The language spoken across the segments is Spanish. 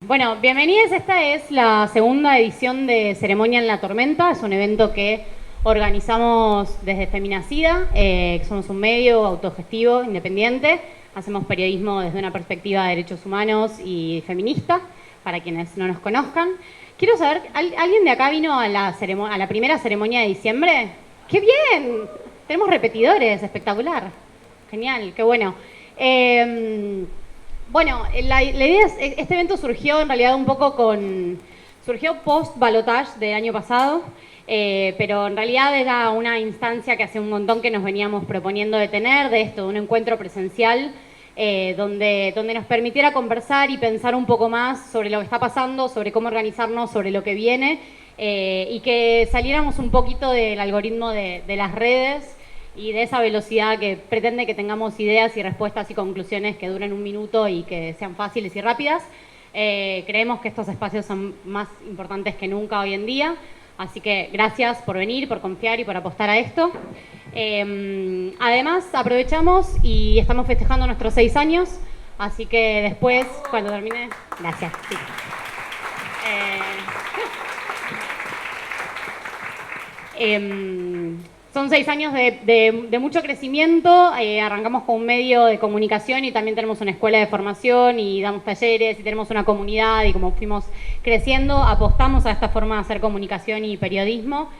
Bueno, bienvenidos. Esta es la segunda edición de Ceremonia en la Tormenta. Es un evento que organizamos desde Feminacida. Somos un medio autogestivo, independiente. Hacemos periodismo desde una perspectiva de derechos humanos y feminista, para quienes no nos conozcan. Quiero saber, ¿alguien de acá vino a la primera ceremonia de diciembre? ¡Qué bien! Tenemos repetidores, espectacular. Genial, qué bueno. Bueno, la idea es, este evento surgió en realidad un poco surgió post-balotage del año pasado, pero en realidad era una instancia que hace un montón que nos veníamos proponiendo de tener, de esto, de un encuentro presencial, donde nos permitiera conversar y pensar un poco más sobre lo que está pasando, sobre cómo organizarnos, sobre lo que viene, y que saliéramos un poquito del algoritmo de las redes y de esa velocidad que pretende que tengamos ideas y respuestas y conclusiones que duren un minuto y que sean fáciles y rápidas. Creemos que estos espacios son más importantes que nunca hoy en día, así que gracias por venir, por confiar y por apostar a esto. Además, aprovechamos y estamos festejando nuestros 6 años, así que después, cuando termine... Gracias. Sí. Son 6 años de mucho crecimiento. Arrancamos con un medio de comunicación y también tenemos una escuela de formación y damos talleres y tenemos una comunidad, y como fuimos creciendo apostamos a esta forma de hacer comunicación y periodismo.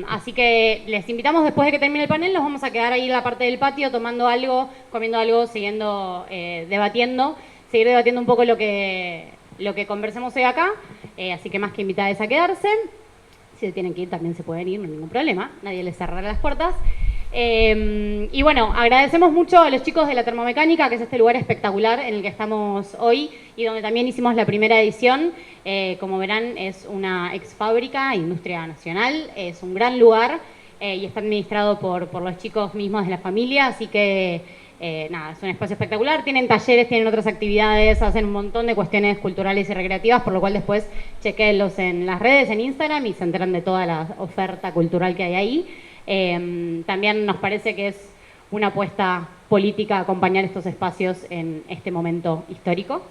Así que les invitamos, después de que termine el panel, nos vamos a quedar ahí en la parte del patio tomando algo, comiendo algo, siguiendo seguir debatiendo un poco lo que conversemos hoy acá. Así que más que invitadas a quedarse. Si se tienen que ir, también se pueden ir, no hay ningún problema. Nadie les cerrará las puertas. Y bueno, agradecemos mucho a los chicos de la Termomecánica, que es este lugar espectacular en el que estamos hoy y donde también hicimos la primera edición. Como verán, es una ex fábrica, industria nacional. Es un gran lugar y está administrado por los chicos mismos de la familia. Así que, nada, es un espacio espectacular. Tienen talleres, tienen otras actividades, hacen un montón de cuestiones culturales y recreativas, por lo cual después chequenlos en las redes, en Instagram, y se enteran de toda la oferta cultural que hay ahí. También nos parece que es una apuesta política acompañar estos espacios en este momento histórico.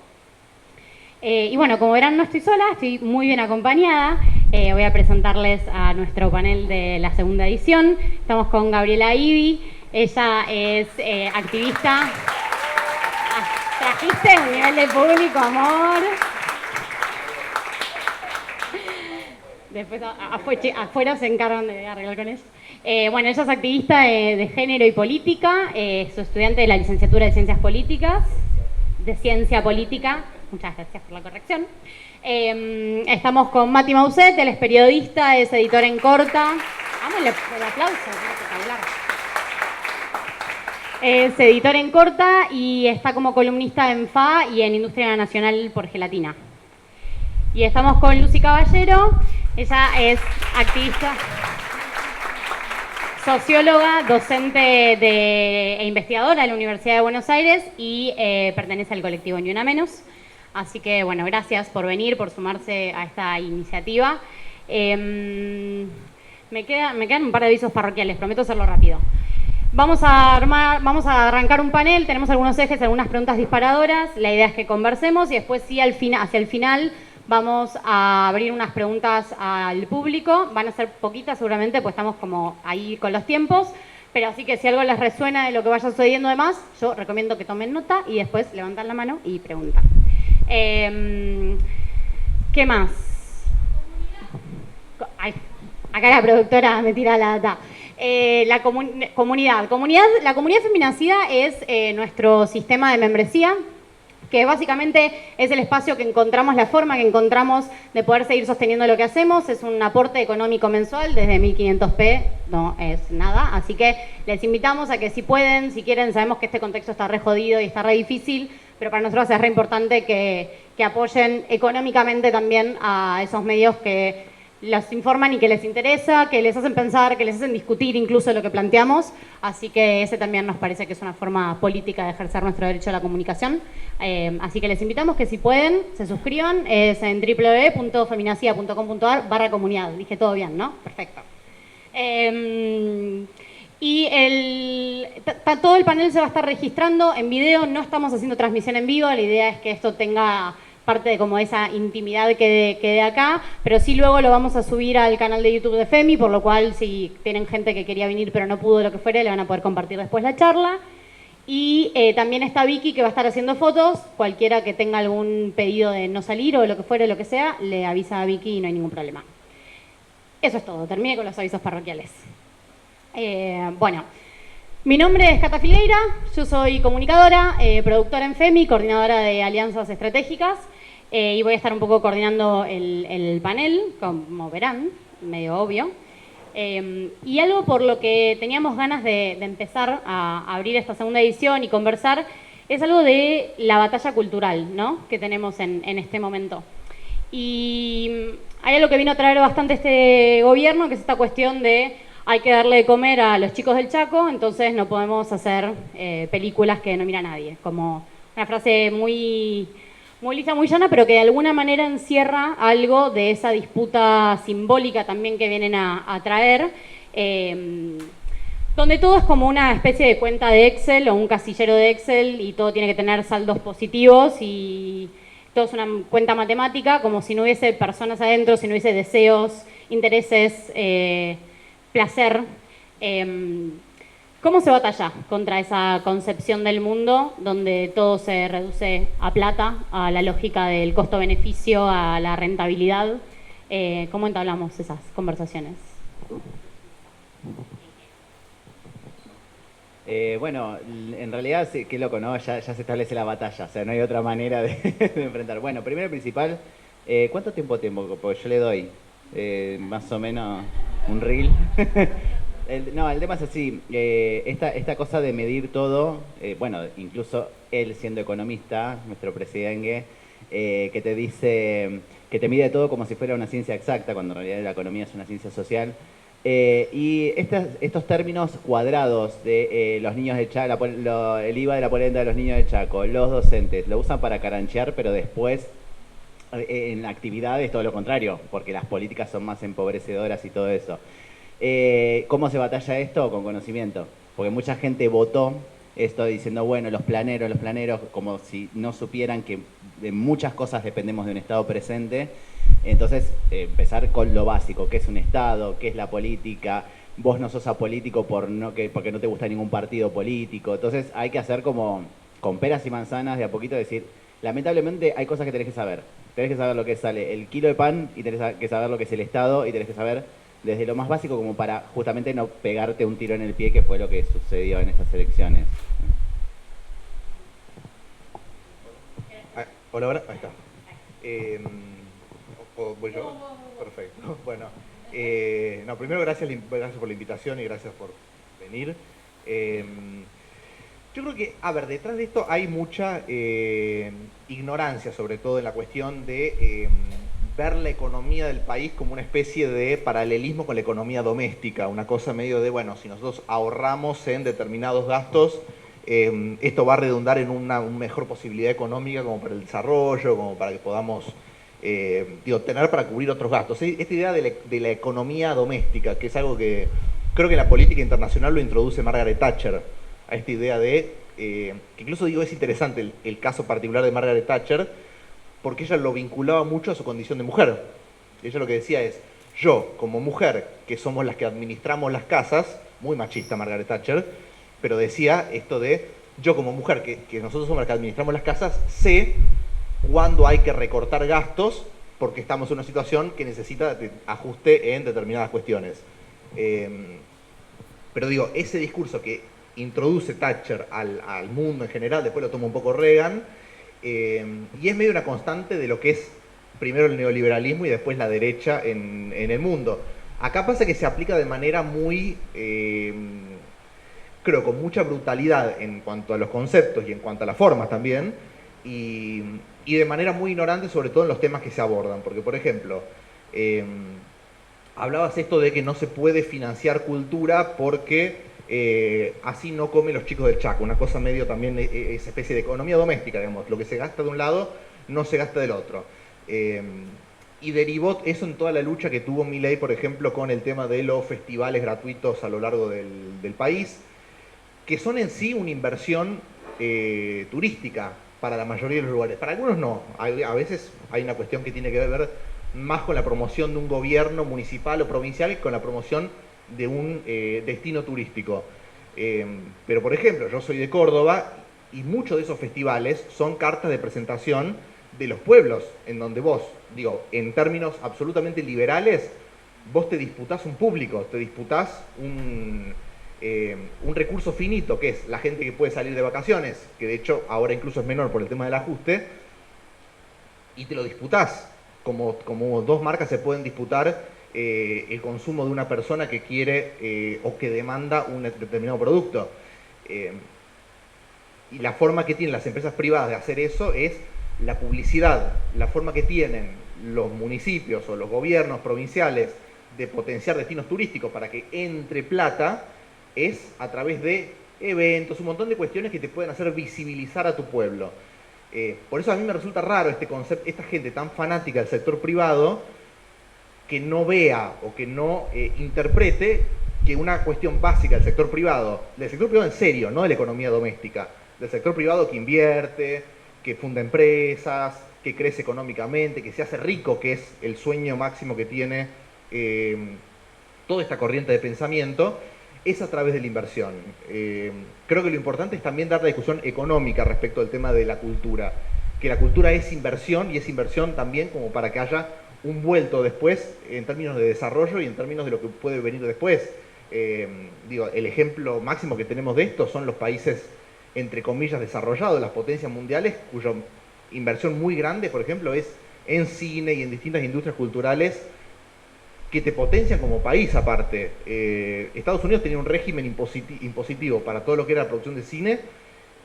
Y bueno, como verán, no estoy sola, estoy muy bien acompañada. Voy a presentarles a nuestro panel de la segunda edición. Estamos con Gabriela Ibi. Ella es activista. Trajiste un nivel de público, amor. Después afuera se encargan de arreglar con eso. Bueno, ella es activista de género y política. Es estudiante de la licenciatura de Ciencias Políticas, de Ciencia Política. Muchas gracias por la corrección. Estamos con Mati Mauset, él es periodista, es editor en Corta. Vamos, el aplauso, espectacular. Es editor en Corta y está como columnista en FA y en Industria Nacional por Gelatina. Y estamos con Lucy Caballero, ella es activista, socióloga, docente e investigadora de la Universidad de Buenos Aires y pertenece al colectivo Ni Una Menos. Así que, bueno, gracias por venir, por sumarse a esta iniciativa. Me quedan un par de avisos parroquiales, prometo hacerlo rápido. Vamos a arrancar un panel, tenemos algunos ejes, algunas preguntas disparadoras. La idea es que conversemos y después sí, hacia el final vamos a abrir unas preguntas al público. Van a ser poquitas seguramente, pues estamos como ahí con los tiempos. Pero así que si algo les resuena de lo que vaya sucediendo además, yo recomiendo que tomen nota y después levantan la mano y preguntan. ¿Qué más? Ay, acá la productora me tira la data. La comunidad. La comunidad Feminacida es nuestro sistema de membresía, que básicamente es el espacio que encontramos, la forma que encontramos de poder seguir sosteniendo lo que hacemos. Es un aporte económico mensual desde 1.500p, no es nada. Así que les invitamos a que si pueden, si quieren, sabemos que este contexto está re jodido y está re difícil, pero para nosotros es re importante que apoyen económicamente también a esos medios que los informan y que les interesa, que les hacen pensar, que les hacen discutir incluso lo que planteamos. Así que ese también nos parece que es una forma política de ejercer nuestro derecho a la comunicación. Así que les invitamos que si pueden, se suscriban. Es en www.feminacida.com.ar/comunidad. Dije todo bien, ¿no? Perfecto. Y todo el panel se va a estar registrando en video. No estamos haciendo transmisión en vivo. La idea es que esto tenga parte de como esa intimidad que de acá, pero sí luego lo vamos a subir al canal de YouTube de FEMI, por lo cual si tienen gente que quería venir pero no pudo, lo que fuera, le van a poder compartir después la charla. Y también está Vicky, que va a estar haciendo fotos. Cualquiera que tenga algún pedido de no salir o lo que fuera, lo que sea, le avisa a Vicky y no hay ningún problema. Eso es todo. Terminé con los avisos parroquiales. Bueno, mi nombre es Cata Filgueira. Yo soy comunicadora, productora en FEMI, coordinadora de alianzas estratégicas. Y voy a estar un poco coordinando el panel, como verán, medio obvio. Y algo por lo que teníamos ganas de empezar a abrir esta segunda edición y conversar es algo de la batalla cultural, ¿no?, que tenemos en este momento. Y hay algo que vino a traer bastante este gobierno, que es esta cuestión de hay que darle de comer a los chicos del Chaco, entonces no podemos hacer películas que no mira nadie. Como una frase muy lisa, muy llana, pero que de alguna manera encierra algo de esa disputa simbólica también que vienen a traer, donde todo es como una especie de cuenta de Excel o un casillero de Excel y todo tiene que tener saldos positivos y todo es una cuenta matemática, como si no hubiese personas adentro, si no hubiese deseos, intereses, placer. ¿Cómo se batalla contra esa concepción del mundo donde todo se reduce a plata, a la lógica del costo-beneficio, a la rentabilidad? ¿Cómo entablamos esas conversaciones? Bueno, en realidad, sí, qué loco, ¿no? Ya se establece la batalla, o sea, no hay otra manera de, de enfrentar. Bueno, primero y principal, ¿cuánto tiempo tengo? Porque yo le doy más o menos un reel. No, el tema es así, esta cosa de medir todo, bueno, incluso él siendo economista, nuestro presidente, que te dice, que te mide todo como si fuera una ciencia exacta, cuando en realidad la economía es una ciencia social. Y estos términos cuadrados de los niños de Chaco, el IVA de la polenta de los niños de Chaco, los docentes, lo usan para caranchear, pero después en actividades todo lo contrario, porque las políticas son más empobrecedoras y todo eso. ¿Cómo se batalla esto? Con conocimiento. Porque mucha gente votó esto diciendo, bueno, los planeros, como si no supieran que de muchas cosas dependemos de un Estado presente. Entonces, empezar con lo básico, qué es un Estado, qué es la política. Vos no sos apolítico porque no te gusta ningún partido político. Entonces, hay que hacer como con peras y manzanas de a poquito, decir, lamentablemente hay cosas que tenés que saber. Tenés que saber lo que sale el kilo de pan y tenés que saber lo que es el Estado y tenés que saber desde lo más básico como para justamente no pegarte un tiro en el pie, que fue lo que sucedió en estas elecciones. Hola, ahora, ahí está. ¿Voy yo? Perfecto. Bueno, no, primero gracias por la invitación y gracias por venir. Yo creo que, a ver, detrás de esto hay mucha ignorancia, sobre todo en la cuestión de ver la economía del país como una especie de paralelismo con la economía doméstica, una cosa medio de, bueno, si nosotros ahorramos en determinados gastos, esto va a redundar en una mejor posibilidad económica como para el desarrollo, como para que podamos tener para cubrir otros gastos. Esta idea de la economía doméstica, que es algo que creo que en la política internacional lo introduce Margaret Thatcher, a esta idea de, que incluso digo es interesante el caso particular de Margaret Thatcher, porque ella lo vinculaba mucho a su condición de mujer. Ella lo que decía es, yo como mujer, que somos las que administramos las casas, muy machista Margaret Thatcher, pero decía esto de, yo como mujer, que nosotros somos las que administramos las casas, sé cuándo hay que recortar gastos, porque estamos en una situación que necesita de ajuste en determinadas cuestiones. Pero digo, ese discurso que introduce Thatcher al mundo en general, después lo toma un poco Reagan, y es medio una constante de lo que es primero el neoliberalismo y después la derecha en el mundo. Acá pasa que se aplica de manera muy, creo, con mucha brutalidad en cuanto a los conceptos y en cuanto a las formas también, y de manera muy ignorante sobre todo en los temas que se abordan, porque por ejemplo, hablabas esto de que no se puede financiar cultura porque así no comen los chicos del Chaco, una cosa medio también, esa especie de economía doméstica, digamos, lo que se gasta de un lado no se gasta del otro. Y derivó eso en toda la lucha que tuvo Milei, por ejemplo, con el tema de los festivales gratuitos a lo largo del país, que son en sí una inversión turística, para la mayoría de los lugares. Para algunos no. A veces hay una cuestión que tiene que ver más con la promoción de un gobierno municipal o provincial que con la promoción de un destino turístico. Pero, por ejemplo, yo soy de Córdoba y muchos de esos festivales son cartas de presentación de los pueblos, en donde vos, digo, en términos absolutamente liberales, vos te disputás un público, te disputás un recurso finito, que es la gente que puede salir de vacaciones, que de hecho ahora incluso es menor por el tema del ajuste, y te lo disputás, como dos marcas se pueden disputar el consumo de una persona que quiere o que demanda un determinado producto. Y la forma que tienen las empresas privadas de hacer eso es la publicidad, la forma que tienen los municipios o los gobiernos provinciales de potenciar destinos turísticos para que entre plata es a través de eventos, un montón de cuestiones que te pueden hacer visibilizar a tu pueblo. Por eso a mí me resulta raro este concepto, esta gente tan fanática del sector privado que no vea o que no interprete que una cuestión básica del sector privado en serio, no de la economía doméstica, del sector privado que invierte, que funda empresas, que crece económicamente, que se hace rico, que es el sueño máximo que tiene toda esta corriente de pensamiento, es a través de la inversión. Creo que lo importante es también dar la discusión económica respecto al tema de la cultura, que la cultura es inversión y es inversión también como para que haya un vuelto después en términos de desarrollo y en términos de lo que puede venir después. El ejemplo máximo que tenemos de esto son los países, entre comillas, desarrollados, las potencias mundiales, cuya inversión muy grande, por ejemplo, es en cine y en distintas industrias culturales que te potencian como país aparte. Estados Unidos tenía un régimen impositivo para todo lo que era la producción de cine,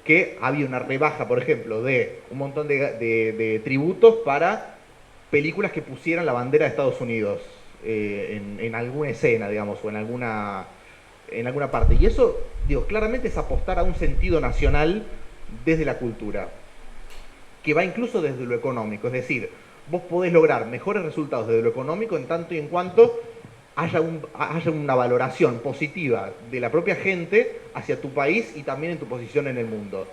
que había una rebaja, por ejemplo, de un montón de tributos para películas que pusieran la bandera de Estados Unidos en alguna escena, digamos, o en alguna parte. Y eso, claramente es apostar a un sentido nacional desde la cultura, que va incluso desde lo económico. Es decir, vos podés lograr mejores resultados desde lo económico en tanto y en cuanto haya una valoración positiva de la propia gente hacia tu país y también en tu posición en el mundo.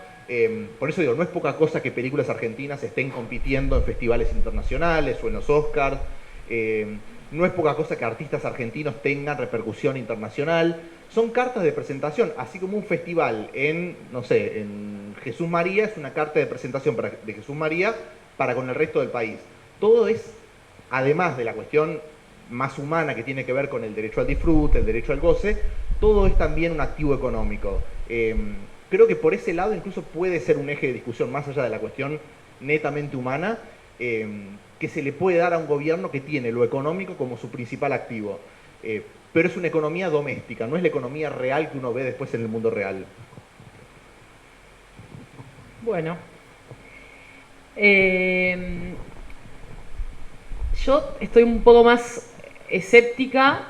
Por eso no es poca cosa que películas argentinas estén compitiendo en festivales internacionales o en los Oscars. No es poca cosa que artistas argentinos tengan repercusión internacional. Son cartas de presentación, así como un festival en Jesús María es una carta de presentación de Jesús María para con el resto del país. Todo es, además de la cuestión más humana que tiene que ver con el derecho al disfrute, el derecho al goce, todo es también un activo económico. Creo que por ese lado incluso puede ser un eje de discusión más allá de la cuestión netamente humana, que se le puede dar a un gobierno que tiene lo económico como su principal activo. Pero es una economía doméstica, no es la economía real que uno ve después en el mundo real. Bueno. Yo estoy un poco más escéptica,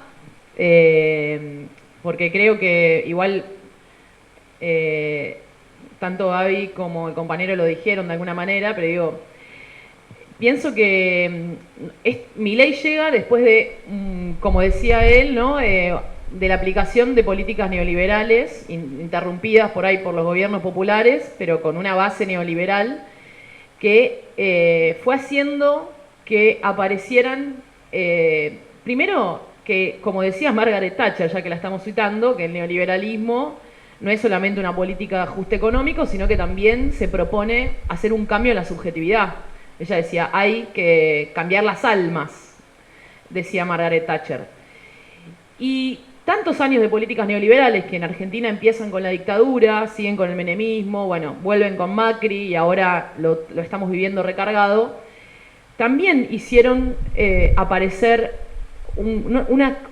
porque creo que igual tanto Gaby como el compañero lo dijeron de alguna manera, pero digo, pienso que Milei llega después de, como decía él, ¿no? De la aplicación de políticas neoliberales, interrumpidas por ahí por los gobiernos populares, pero con una base neoliberal, que fue haciendo que aparecieran, primero que, como decía Margaret Thatcher, ya que la estamos citando, que el neoliberalismo no es solamente una política de ajuste económico, sino que también se propone hacer un cambio en la subjetividad. Ella decía, hay que cambiar las almas, decía Margaret Thatcher. Y tantos años de políticas neoliberales que en Argentina empiezan con la dictadura, siguen con el menemismo, bueno, vuelven con Macri y ahora lo estamos viviendo recargado, también hicieron aparecer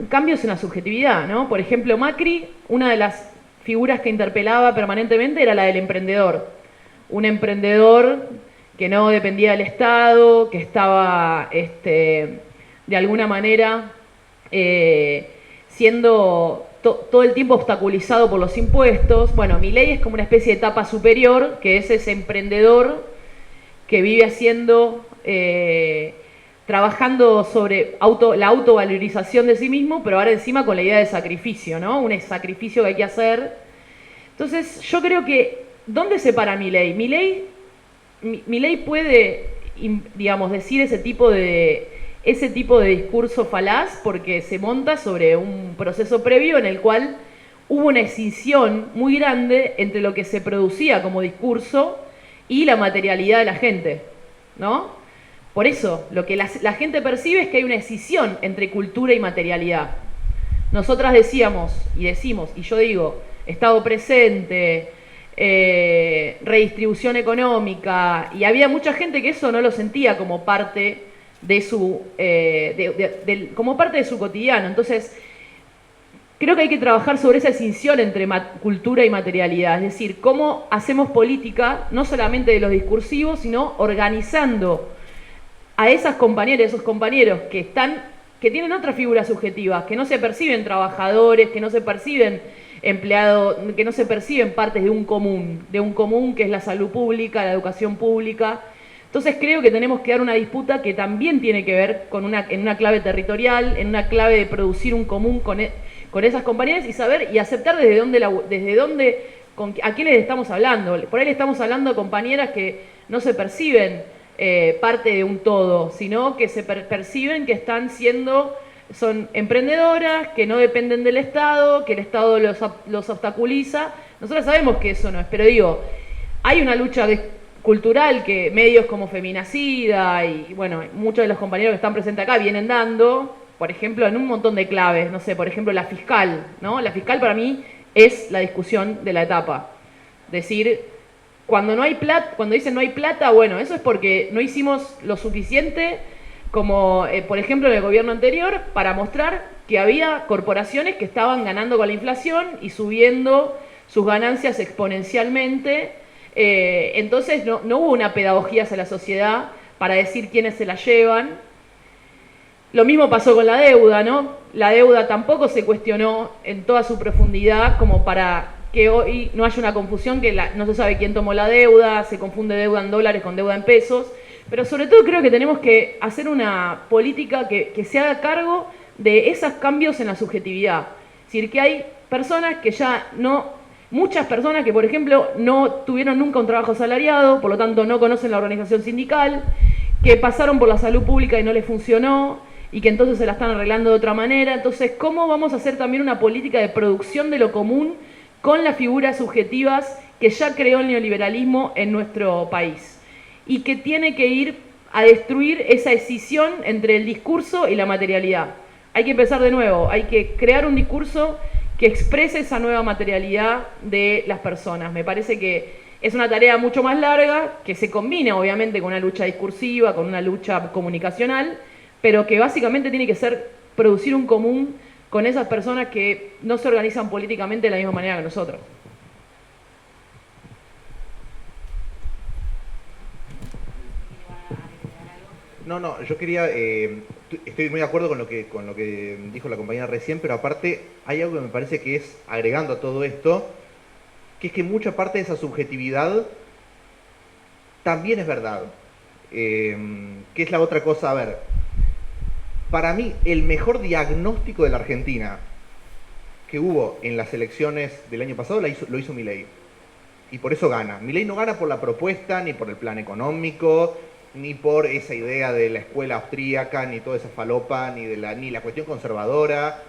cambios en la subjetividad, ¿no? Por ejemplo, Macri, una de las figuras que interpelaba permanentemente era la del emprendedor. Un emprendedor que no dependía del Estado, que estaba de alguna manera siendo todo el tiempo obstaculizado por los impuestos. Bueno, Milei es como una especie de etapa superior, que es ese emprendedor que vive haciendo, trabajando sobre la autovalorización de sí mismo, pero ahora encima con la idea de sacrificio, ¿no? Un sacrificio que hay que hacer. Entonces, yo creo que, ¿dónde se para Milei? Milei Milei puede, digamos, decir ese tipo de discurso falaz porque se monta sobre un proceso previo en el cual hubo una escisión muy grande entre lo que se producía como discurso y la materialidad de la gente, ¿no? Por eso, lo que la gente percibe es que hay una escisión entre cultura y materialidad. Nosotras decíamos y decimos, y yo digo, Estado presente, redistribución económica, y había mucha gente que eso no lo sentía como parte de su, como parte de su cotidiano. Entonces, creo que hay que trabajar sobre esa escisión entre cultura y materialidad, es decir, cómo hacemos política, no solamente de los discursivos, sino organizando a esas compañeras, esos compañeros que tienen otras figuras subjetivas, que no se perciben trabajadores, que no se perciben empleados, que no se perciben partes de un común que es la salud pública, la educación pública. Entonces creo que tenemos que dar una disputa que también tiene que ver en una clave territorial, en una clave de producir un común con esas compañías y saber y aceptar desde dónde a quiénes le estamos hablando. Por ahí le estamos hablando a compañeras que no se perciben parte de un todo, sino que se perciben que son emprendedoras, que no dependen del Estado, que el Estado los obstaculiza. Nosotros sabemos que eso no es, pero digo, hay una lucha cultural que medios como Feminacida y bueno, muchos de los compañeros que están presentes acá vienen dando, por ejemplo, en un montón de claves, no sé, por ejemplo, la fiscal, ¿no? La fiscal para mí es la discusión de la etapa. Decir, cuando dicen no hay plata, bueno, eso es porque no hicimos lo suficiente como, por ejemplo, en el gobierno anterior, para mostrar que había corporaciones que estaban ganando con la inflación y subiendo sus ganancias exponencialmente. Entonces no hubo una pedagogía hacia la sociedad para decir quiénes se la llevan. Lo mismo pasó con la deuda, ¿no? La deuda tampoco se cuestionó en toda su profundidad como para que hoy no haya una confusión, que no se sabe quién tomó la deuda, se confunde deuda en dólares con deuda en pesos, pero sobre todo creo que tenemos que hacer una política que se haga cargo de esos cambios en la subjetividad. Es decir, que hay personas que muchas personas que, por ejemplo, no tuvieron nunca un trabajo asalariado, por lo tanto no conocen la organización sindical, que pasaron por la salud pública y no les funcionó, y que entonces se la están arreglando de otra manera. Entonces, ¿cómo vamos a hacer también una política de producción de lo común con las figuras subjetivas que ya creó el neoliberalismo en nuestro país? Y que tiene que ir a destruir esa escisión entre el discurso y la materialidad. Hay que empezar de nuevo, hay que crear un discurso que exprese esa nueva materialidad de las personas. Me parece que es una tarea mucho más larga, que se combina obviamente con una lucha discursiva, con una lucha comunicacional, pero que básicamente tiene que ser producir un común con esas personas que no se organizan políticamente de la misma manera que nosotros. No, yo quería, estoy muy de acuerdo con lo que dijo la compañera recién, pero aparte hay algo que me parece que es, agregando a todo esto, que es que mucha parte de esa subjetividad también es verdad. ¿Qué es la otra cosa? A ver, para mí el mejor diagnóstico de la Argentina que hubo en las elecciones del año pasado lo hizo Milei. Y por eso gana. Milei no gana por la propuesta, ni por el plan económico, ni por esa idea de la escuela austríaca, ni toda esa falopa, ni la cuestión conservadora,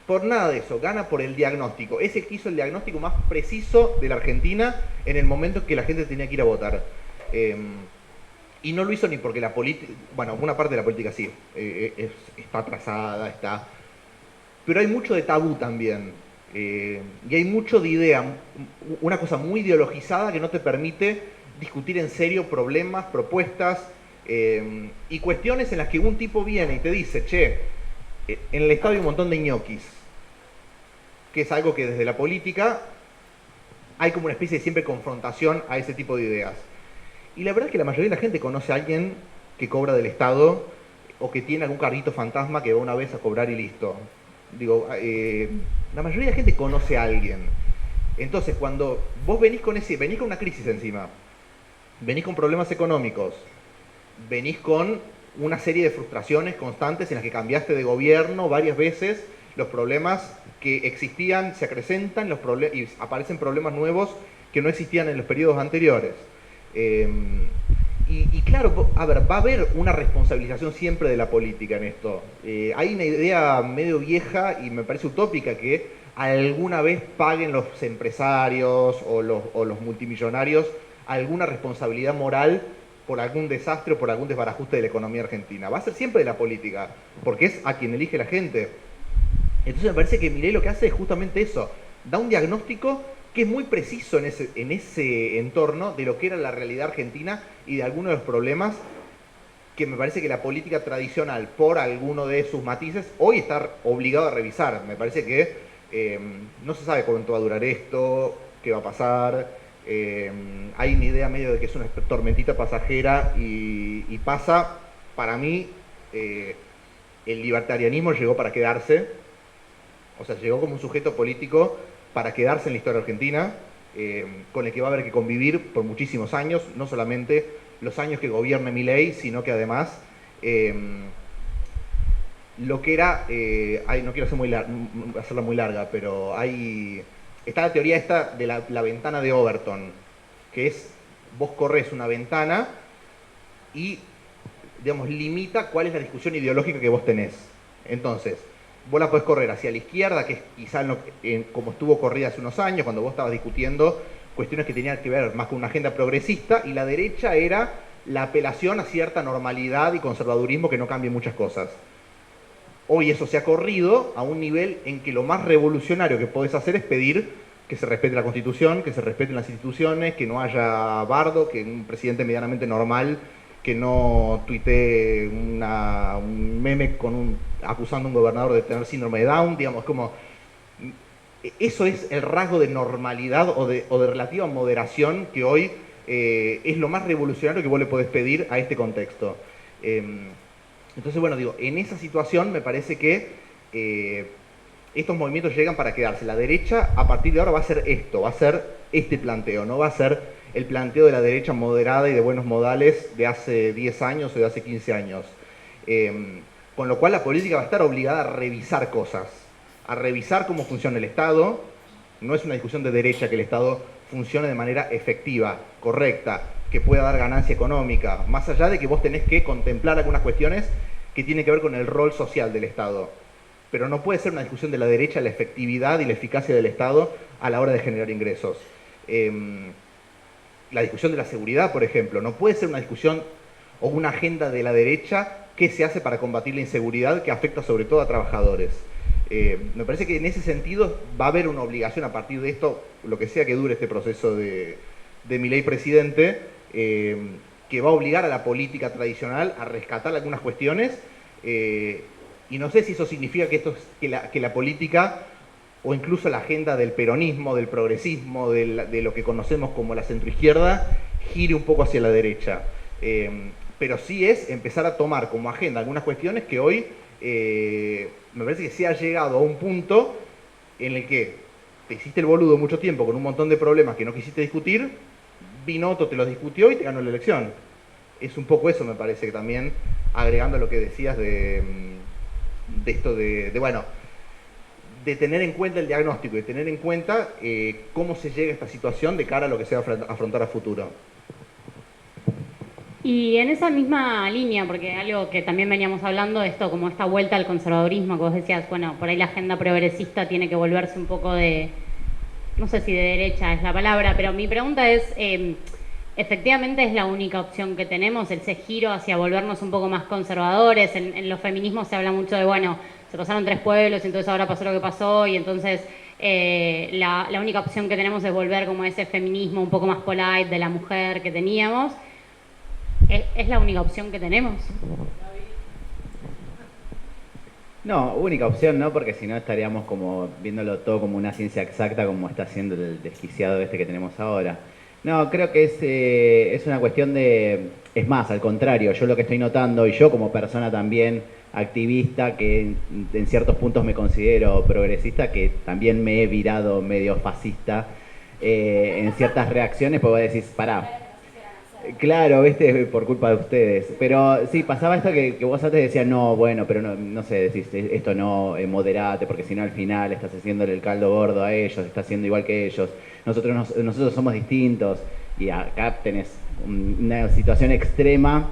por nada de eso, gana por el diagnóstico. Ese que hizo el diagnóstico más preciso de la Argentina en el momento en que la gente tenía que ir a votar. Y no lo hizo ni porque la política, bueno, una parte de la política sí, está atrasada, pero hay mucho de tabú también. Y hay mucho de idea, una cosa muy ideologizada que no te permite discutir en serio problemas, propuestas y cuestiones en las que un tipo viene y te dice, che, en el Estado hay un montón de ñoquis, que es algo que desde la política hay como una especie de siempre confrontación a ese tipo de ideas. Y la verdad es que la mayoría de la gente conoce a alguien que cobra del Estado o que tiene algún carrito fantasma que va una vez a cobrar y listo. Digo, la mayoría de la gente conoce a alguien. Entonces, cuando vos venís con una crisis encima, venís con problemas económicos, venís con una serie de frustraciones constantes en las que cambiaste de gobierno varias veces, los problemas que existían se acrecentan y aparecen problemas nuevos que no existían en los periodos anteriores. Y claro, a ver, va a haber una responsabilización siempre de la política en esto. Hay una idea medio vieja y me parece utópica que alguna vez paguen los empresarios o los multimillonarios alguna responsabilidad moral por algún desastre o por algún desbarajuste de la economía argentina. Va a ser siempre de la política, porque es a quien elige la gente. Entonces me parece que Milei lo que hace es justamente eso, da un diagnóstico que es muy preciso en ese entorno de lo que era la realidad argentina y de algunos de los problemas que me parece que la política tradicional, por alguno de sus matices, hoy está obligado a revisar. Me parece que no se sabe cuánto va a durar esto, qué va a pasar. Hay una idea medio de que es una tormentita pasajera y pasa, para mí, el libertarianismo llegó para quedarse. O sea, llegó como un sujeto político para quedarse en la historia argentina, con el que va a haber que convivir por muchísimos años, no solamente los años que gobierne Milei, sino que además lo que era, no quiero hacerla muy larga, pero está la teoría esta de la ventana de Overton, que es, vos corres una ventana y, digamos, limita cuál es la discusión ideológica que vos tenés. Entonces, vos la podés correr hacia la izquierda, que es quizá como estuvo corrida hace unos años, cuando vos estabas discutiendo cuestiones que tenían que ver más con una agenda progresista, y la derecha era la apelación a cierta normalidad y conservadurismo que no cambie muchas cosas. Hoy eso se ha corrido a un nivel en que lo más revolucionario que podés hacer es pedir que se respete la Constitución, que se respeten las instituciones, que no haya bardo, que un presidente medianamente normal que no tuitee un meme acusando a un gobernador de tener síndrome de Down, digamos, como eso es el rasgo de normalidad o de relativa moderación que hoy es lo más revolucionario que vos le podés pedir a este contexto. Entonces, bueno, digo, en esa situación me parece que estos movimientos llegan para quedarse. La derecha, a partir de ahora, va a ser esto, va a ser este planteo, no va a ser el planteo de la derecha moderada y de buenos modales de hace 10 años o de hace 15 años. Con lo cual la política va a estar obligada a revisar cosas, a revisar cómo funciona el Estado. No es una discusión de derecha que el Estado funcione de manera efectiva, correcta, que pueda dar ganancia económica, más allá de que vos tenés que contemplar algunas cuestiones que tienen que ver con el rol social del Estado. Pero no puede ser una discusión de la derecha la efectividad y la eficacia del Estado a la hora de generar ingresos. La discusión de la seguridad, por ejemplo, no puede ser una discusión o una agenda de la derecha que se hace para combatir la inseguridad que afecta sobre todo a trabajadores. Me parece que en ese sentido va a haber una obligación a partir de esto, lo que sea que dure este proceso de Milei presidente, que va a obligar a la política tradicional a rescatar algunas cuestiones, y no sé si eso significa que la política o incluso la agenda del peronismo, del progresismo, de lo que conocemos como la centroizquierda, gire un poco hacia la derecha. Pero sí es empezar a tomar como agenda algunas cuestiones que hoy me parece que se ha llegado a un punto en el que te hiciste el boludo mucho tiempo con un montón de problemas que no quisiste discutir, vino otro, te los discutió y te ganó la elección. Es un poco eso, me parece, que también, agregando a lo que decías de esto bueno, de tener en cuenta el diagnóstico y de tener en cuenta cómo se llega a esta situación de cara a lo que se va a afrontar a futuro. Y en esa misma línea, porque algo que también veníamos hablando, esto como esta vuelta al conservadurismo, que vos decías, bueno, por ahí la agenda progresista tiene que volverse un poco de, no sé si de derecha es la palabra, pero mi pregunta es, ¿efectivamente es la única opción que tenemos, ese giro hacia volvernos un poco más conservadores? En los feminismos se habla mucho de, bueno, se pasaron 3 pueblos, entonces ahora pasó lo que pasó, y entonces la única opción que tenemos es volver como a ese feminismo un poco más polite de la mujer que teníamos. ¿Es la única opción que tenemos? No, única opción no, porque si no estaríamos como viéndolo todo como una ciencia exacta, como está haciendo el desquiciado este que tenemos ahora. No, creo que es una cuestión de... Es más, al contrario, yo lo que estoy notando, y yo como persona también activista, que en ciertos puntos me considero progresista, que también me he virado medio fascista en ciertas reacciones, pues vos decís, pará. Claro, viste, por culpa de ustedes. Pero sí, pasaba esto que vos antes decías, no, bueno, pero no sé, decís, esto no, moderate, porque si no al final estás haciéndole el caldo gordo a ellos, estás haciendo igual que ellos. Nosotros somos distintos. Y acá tenés una situación extrema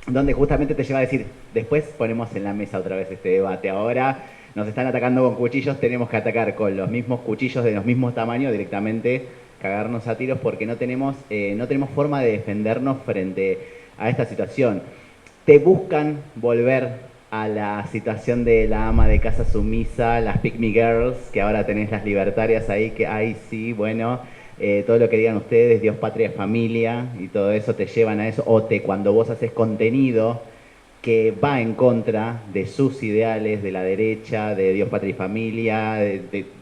donde justamente te lleva a decir, después ponemos en la mesa otra vez este debate. Ahora nos están atacando con cuchillos, tenemos que atacar con los mismos cuchillos de los mismos tamaños, directamente cagarnos a tiros porque no tenemos forma de defendernos frente a esta situación. Te buscan volver a la situación de la ama de casa sumisa, las pick me girls, que ahora tenés las libertarias ahí, que ay sí, bueno, todo lo que digan ustedes, Dios, patria, familia, y todo eso te llevan a eso, o cuando vos haces contenido que va en contra de sus ideales, de la derecha, de Dios, patria y familia,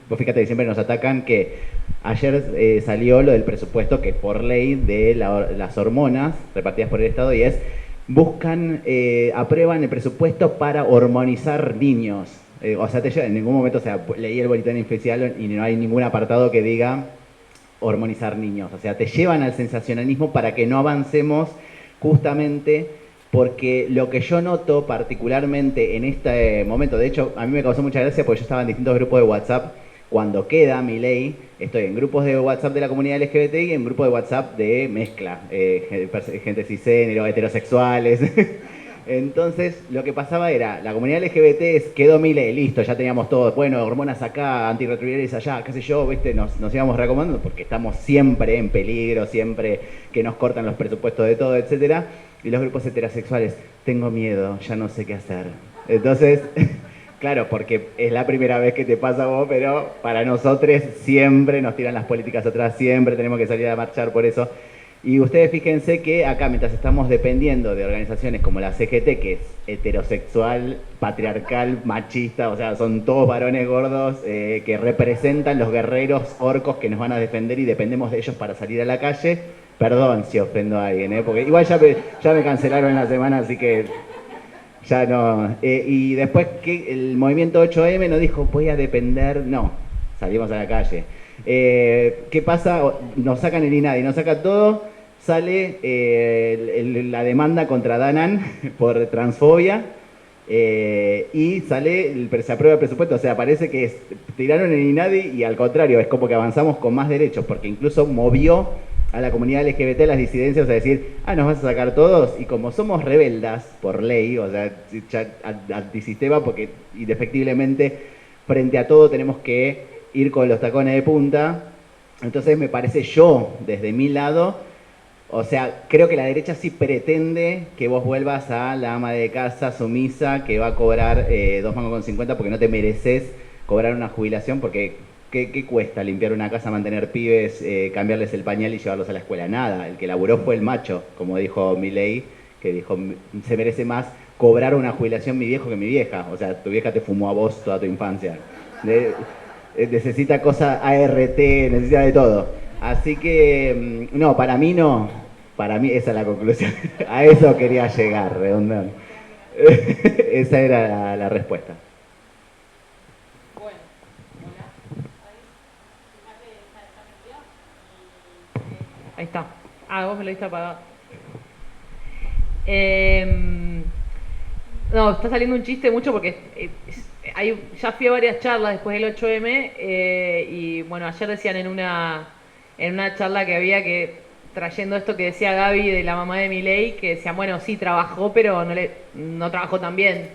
vos fíjate que siempre nos atacan que ayer salió lo del presupuesto que por ley de las hormonas repartidas por el Estado y es aprueban el presupuesto para hormonizar niños. O sea, en ningún momento, o sea, leí el boletín oficial y no hay ningún apartado que diga hormonizar niños. O sea, te llevan al sensacionalismo para que no avancemos justamente porque lo que yo noto particularmente en este momento, de hecho, a mí me causó mucha gracia porque yo estaba en distintos grupos de WhatsApp. Cuando queda Milei, estoy en grupos de WhatsApp de la comunidad LGBT y en grupos de WhatsApp de mezcla, gente cisgénero, heterosexuales. Entonces, lo que pasaba era, la comunidad LGBT quedó Milei, listo, ya teníamos todo, bueno, hormonas acá, antirretrovirales allá, qué sé yo, ¿viste? Nos íbamos recomendando porque estamos siempre en peligro, siempre que nos cortan los presupuestos de todo, etcétera. Y los grupos heterosexuales, tengo miedo, ya no sé qué hacer. Entonces... Claro, porque es la primera vez que te pasa a vos, pero para nosotros siempre nos tiran las políticas atrás, siempre tenemos que salir a marchar por eso. Y ustedes fíjense que acá, mientras estamos dependiendo de organizaciones como la CGT, que es heterosexual, patriarcal, machista, o sea, son todos varones gordos que representan los guerreros orcos que nos van a defender y dependemos de ellos para salir a la calle. Perdón si ofendo a alguien, porque igual ya me cancelaron en la semana, así que... Ya no. Y después que el movimiento 8M nos dijo, voy a depender. No, salimos a la calle. ¿Qué pasa? Nos sacan el INADI, nos saca todo. Sale la demanda contra Danan por transfobia. Y se aprueba el presupuesto. O sea, parece que tiraron el INADI y al contrario, es como que avanzamos con más derechos, porque incluso movió a la comunidad LGBT, las disidencias, a decir, nos vas a sacar todos, y como somos rebeldas por ley, o sea, ya antisistema, porque indefectiblemente frente a todo tenemos que ir con los tacones de punta, entonces me parece yo, desde mi lado, o sea, creo que la derecha sí pretende que vos vuelvas a la ama de casa sumisa que va a cobrar 2,50 mangos porque no te mereces cobrar una jubilación, porque... ¿Qué cuesta limpiar una casa, mantener pibes, cambiarles el pañal y llevarlos a la escuela? Nada. El que laburó fue el macho, como dijo Milei, que dijo, se merece más cobrar una jubilación mi viejo que mi vieja. O sea, tu vieja te fumó a vos toda tu infancia. Necesita cosas ART, necesita de todo. Así que, no, para mí no. Para mí esa es la conclusión. A eso quería llegar, redondando. Esa era la respuesta. Ahí está. Vos me lo diste apagado. No, está saliendo un chiste mucho porque ya fui a varias charlas después del 8M y bueno, ayer decían en una charla que había trayendo esto que decía Gaby de la mamá de Milei, que decían, bueno, sí, trabajó, pero no trabajó tan bien.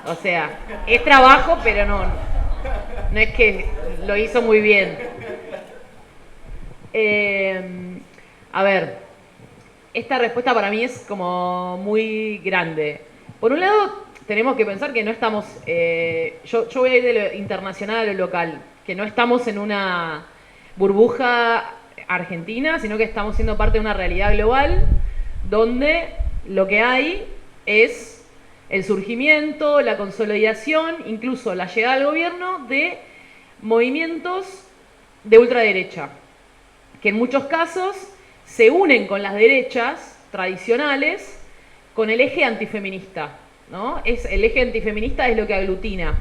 O sea, es trabajo, pero no es que lo hizo muy bien. A ver, esta respuesta para mí es como muy grande. Por un lado, tenemos que pensar que no estamos... yo voy a ir de lo internacional a lo local, que no estamos en una burbuja argentina, sino que estamos siendo parte de una realidad global donde lo que hay es el surgimiento, la consolidación, incluso la llegada al gobierno de movimientos de ultraderecha, que en muchos casos se unen con las derechas tradicionales con el eje antifeminista, ¿no? El eje antifeminista es lo que aglutina.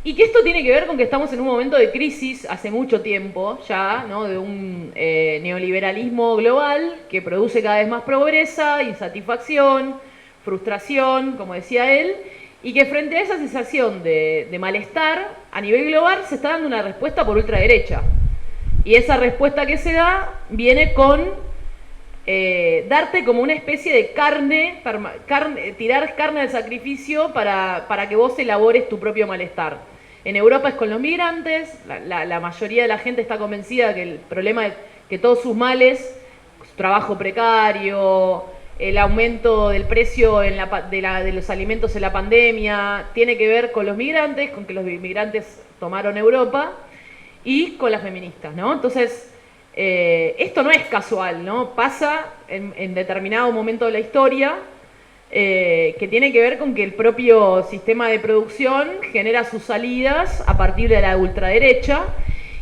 Y que esto tiene que ver con que estamos en un momento de crisis hace mucho tiempo ya, ¿no? De un neoliberalismo global que produce cada vez más pobreza, insatisfacción, frustración, como decía él, y que frente a esa sensación de malestar a nivel global se está dando una respuesta por ultraderecha. Y esa respuesta que se da viene con darte como una especie de tirar carne al sacrificio para que vos elabores tu propio malestar. En Europa es con los migrantes, la mayoría de la gente está convencida que el problema es que todos sus males, su trabajo precario, el aumento del precio de los alimentos en la pandemia, tiene que ver con los migrantes, con que los migrantes tomaron Europa y con las feministas, ¿no? Entonces, esto no es casual, ¿no? Pasa en determinado momento de la historia que tiene que ver con que el propio sistema de producción genera sus salidas a partir de la ultraderecha,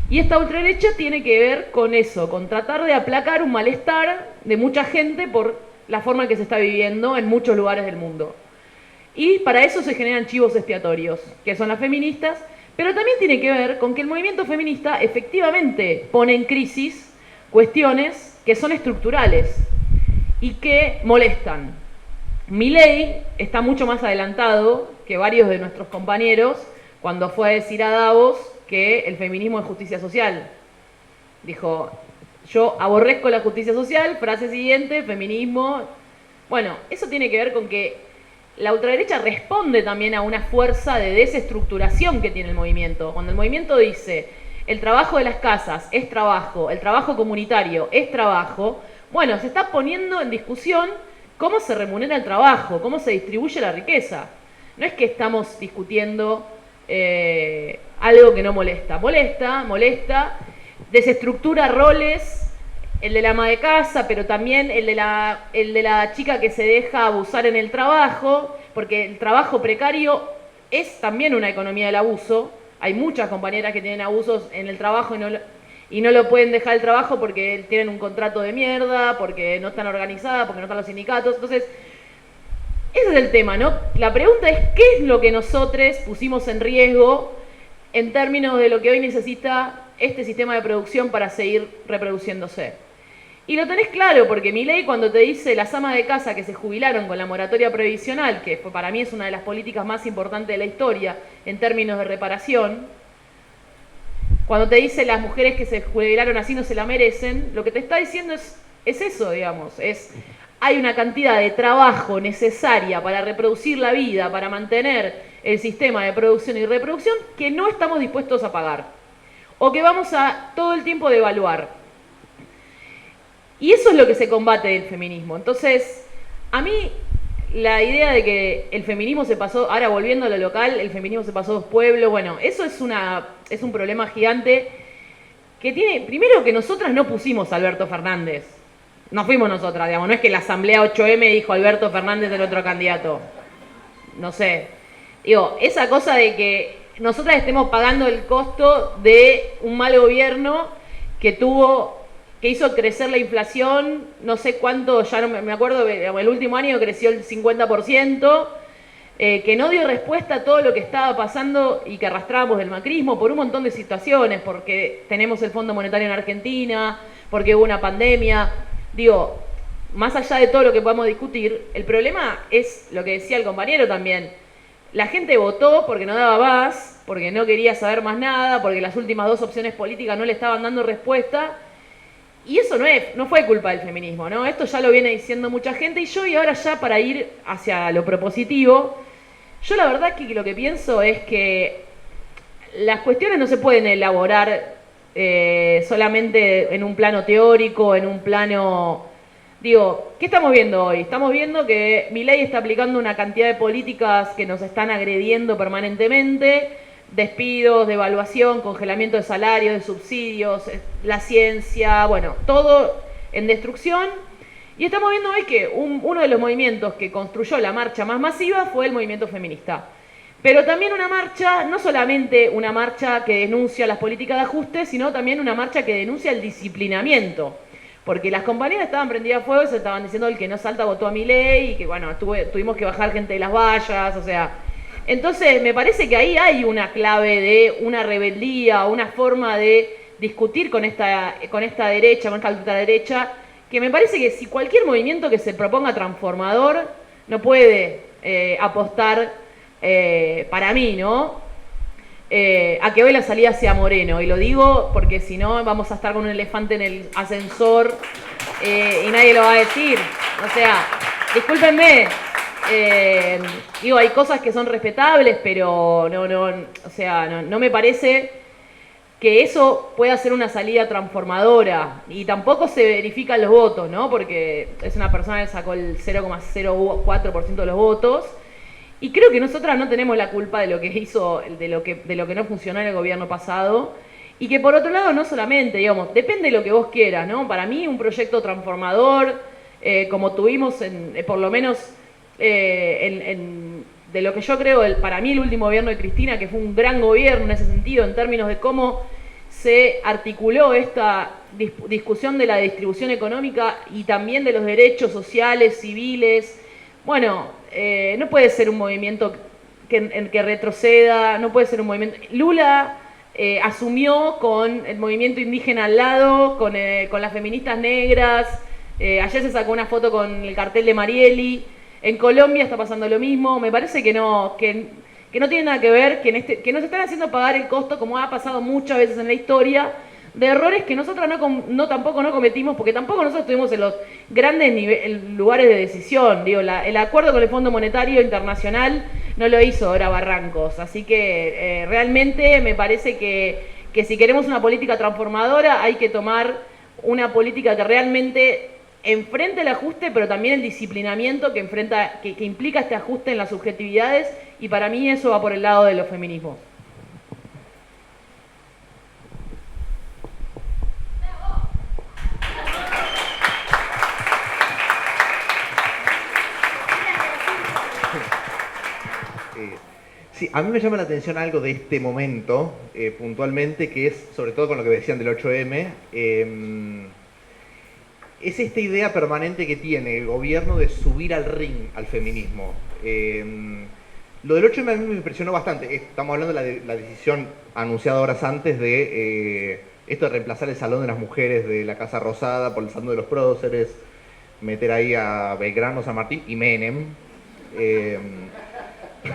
y esta ultraderecha tiene que ver con eso, con tratar de aplacar un malestar de mucha gente por la forma en que se está viviendo en muchos lugares del mundo. Y para eso se generan chivos expiatorios, que son las feministas, pero también tiene que ver con que el movimiento feminista efectivamente pone en crisis cuestiones que son estructurales y que molestan. Milei está mucho más adelantado que varios de nuestros compañeros cuando fue a decir a Davos que el feminismo es justicia social. Dijo, yo aborrezco la justicia social, frase siguiente, feminismo. Bueno, eso tiene que ver con que la ultraderecha responde también a una fuerza de desestructuración que tiene el movimiento. Cuando el movimiento dice, el trabajo de las casas es trabajo, el trabajo comunitario es trabajo, bueno, se está poniendo en discusión cómo se remunera el trabajo, cómo se distribuye la riqueza. No es que estamos discutiendo algo que no molesta. Molesta, desestructura roles, el de la ama de casa, pero también el de la chica que se deja abusar en el trabajo, porque el trabajo precario es también una economía del abuso. Hay muchas compañeras que tienen abusos en el trabajo y no lo pueden dejar el trabajo porque tienen un contrato de mierda, porque no están organizadas, porque no están los sindicatos. Entonces, ese es el tema, ¿no? La pregunta es, ¿qué es lo que nosotros pusimos en riesgo en términos de lo que hoy necesita este sistema de producción para seguir reproduciéndose? Y lo tenés claro, porque Milei, cuando te dice las amas de casa que se jubilaron con la moratoria previsional, que para mí es una de las políticas más importantes de la historia en términos de reparación, cuando te dice las mujeres que se jubilaron así no se la merecen, lo que te está diciendo es eso, digamos, hay una cantidad de trabajo necesaria para reproducir la vida, para mantener el sistema de producción y reproducción que no estamos dispuestos a pagar, o que vamos a todo el tiempo devaluar. Y eso es lo que se combate del feminismo. Entonces, a mí la idea de que el feminismo se pasó, ahora volviendo a lo local, el feminismo se pasó a dos pueblos, bueno, eso es un problema gigante que tiene, primero que nosotras no pusimos a Alberto Fernández, no fuimos nosotras, digamos, no es que la asamblea 8M dijo Alberto Fernández el otro candidato, no sé, digo, esa cosa de que nosotras estemos pagando el costo de un mal gobierno que hizo crecer la inflación, no sé cuánto, ya no me acuerdo, el último año creció el 50%, que no dio respuesta a todo lo que estaba pasando y que arrastrábamos del macrismo por un montón de situaciones, porque tenemos el Fondo Monetario en Argentina, porque hubo una pandemia. Digo, más allá de todo lo que podamos discutir, el problema es lo que decía el compañero también. La gente votó porque no daba más, porque no quería saber más nada, porque las últimas dos opciones políticas no le estaban dando respuesta. Y eso no fue culpa del feminismo, ¿no? Esto ya lo viene diciendo mucha gente y ahora ya para ir hacia lo propositivo, yo la verdad que lo que pienso es que las cuestiones no se pueden elaborar solamente en un plano teórico, en un plano... Digo, ¿qué estamos viendo hoy? Estamos viendo que Milei está aplicando una cantidad de políticas que nos están agrediendo permanentemente, despidos, devaluación, congelamiento de salarios, de subsidios, la ciencia, bueno, todo en destrucción. Y estamos viendo hoy que uno de los movimientos que construyó la marcha más masiva fue el movimiento feminista. Pero también una marcha, no solamente una marcha que denuncia las políticas de ajuste, sino también una marcha que denuncia el disciplinamiento. Porque las compañeras estaban prendidas a fuego y se estaban diciendo el que no salta votó a Milei y que bueno, tuvimos que bajar gente de las vallas, o sea... Entonces, me parece que ahí hay una clave de una rebeldía, una forma de discutir con esta derecha, con esta ultraderecha, que me parece que si cualquier movimiento que se proponga transformador no puede apostar, para mí, ¿no? a que hoy la salida sea Moreno. Y lo digo porque si no vamos a estar con un elefante en el ascensor y nadie lo va a decir. O sea, discúlpenme. Digo, hay cosas que son respetables, pero no me parece que eso pueda ser una salida transformadora. Y tampoco se verifican los votos, ¿no? Porque es una persona que sacó el 0,04% de los votos. Y creo que nosotras no tenemos la culpa de lo que hizo, de lo que no funcionó en el gobierno pasado. Y que por otro lado, no solamente, digamos, depende de lo que vos quieras, ¿no? Para mí un proyecto transformador, como tuvimos por lo menos de lo que yo creo, para mí el último gobierno de Cristina, que fue un gran gobierno en ese sentido, en términos de cómo se articuló esta discusión de la distribución económica y también de los derechos sociales, civiles. Bueno, no puede ser un movimiento que retroceda, no puede ser un movimiento... Lula asumió con el movimiento indígena al lado, con las feministas negras, ayer se sacó una foto con el cartel de Marieli, en Colombia está pasando lo mismo, me parece que no tiene nada que ver, que nos están haciendo pagar el costo, como ha pasado muchas veces en la historia, de errores que nosotros tampoco no cometimos, porque tampoco nosotros estuvimos en los grandes lugares de decisión. Digo, el acuerdo con el Fondo Monetario Internacional no lo hizo ahora Barrancos, así que realmente me parece que si queremos una política transformadora hay que tomar una política que realmente enfrente el ajuste, pero también el disciplinamiento que implica este ajuste en las subjetividades, y para mí eso va por el lado de los feminismos. Sí, a mí me llama la atención algo de este momento, puntualmente, que es, sobre todo con lo que decían del 8M, es esta idea permanente que tiene el gobierno de subir al ring al feminismo. Lo del 8M a mí me impresionó bastante. Estamos hablando de la decisión anunciada horas antes de esto de reemplazar el Salón de las Mujeres de la Casa Rosada por el Salón de los Próceres, meter ahí a Belgrano, San Martín y Menem.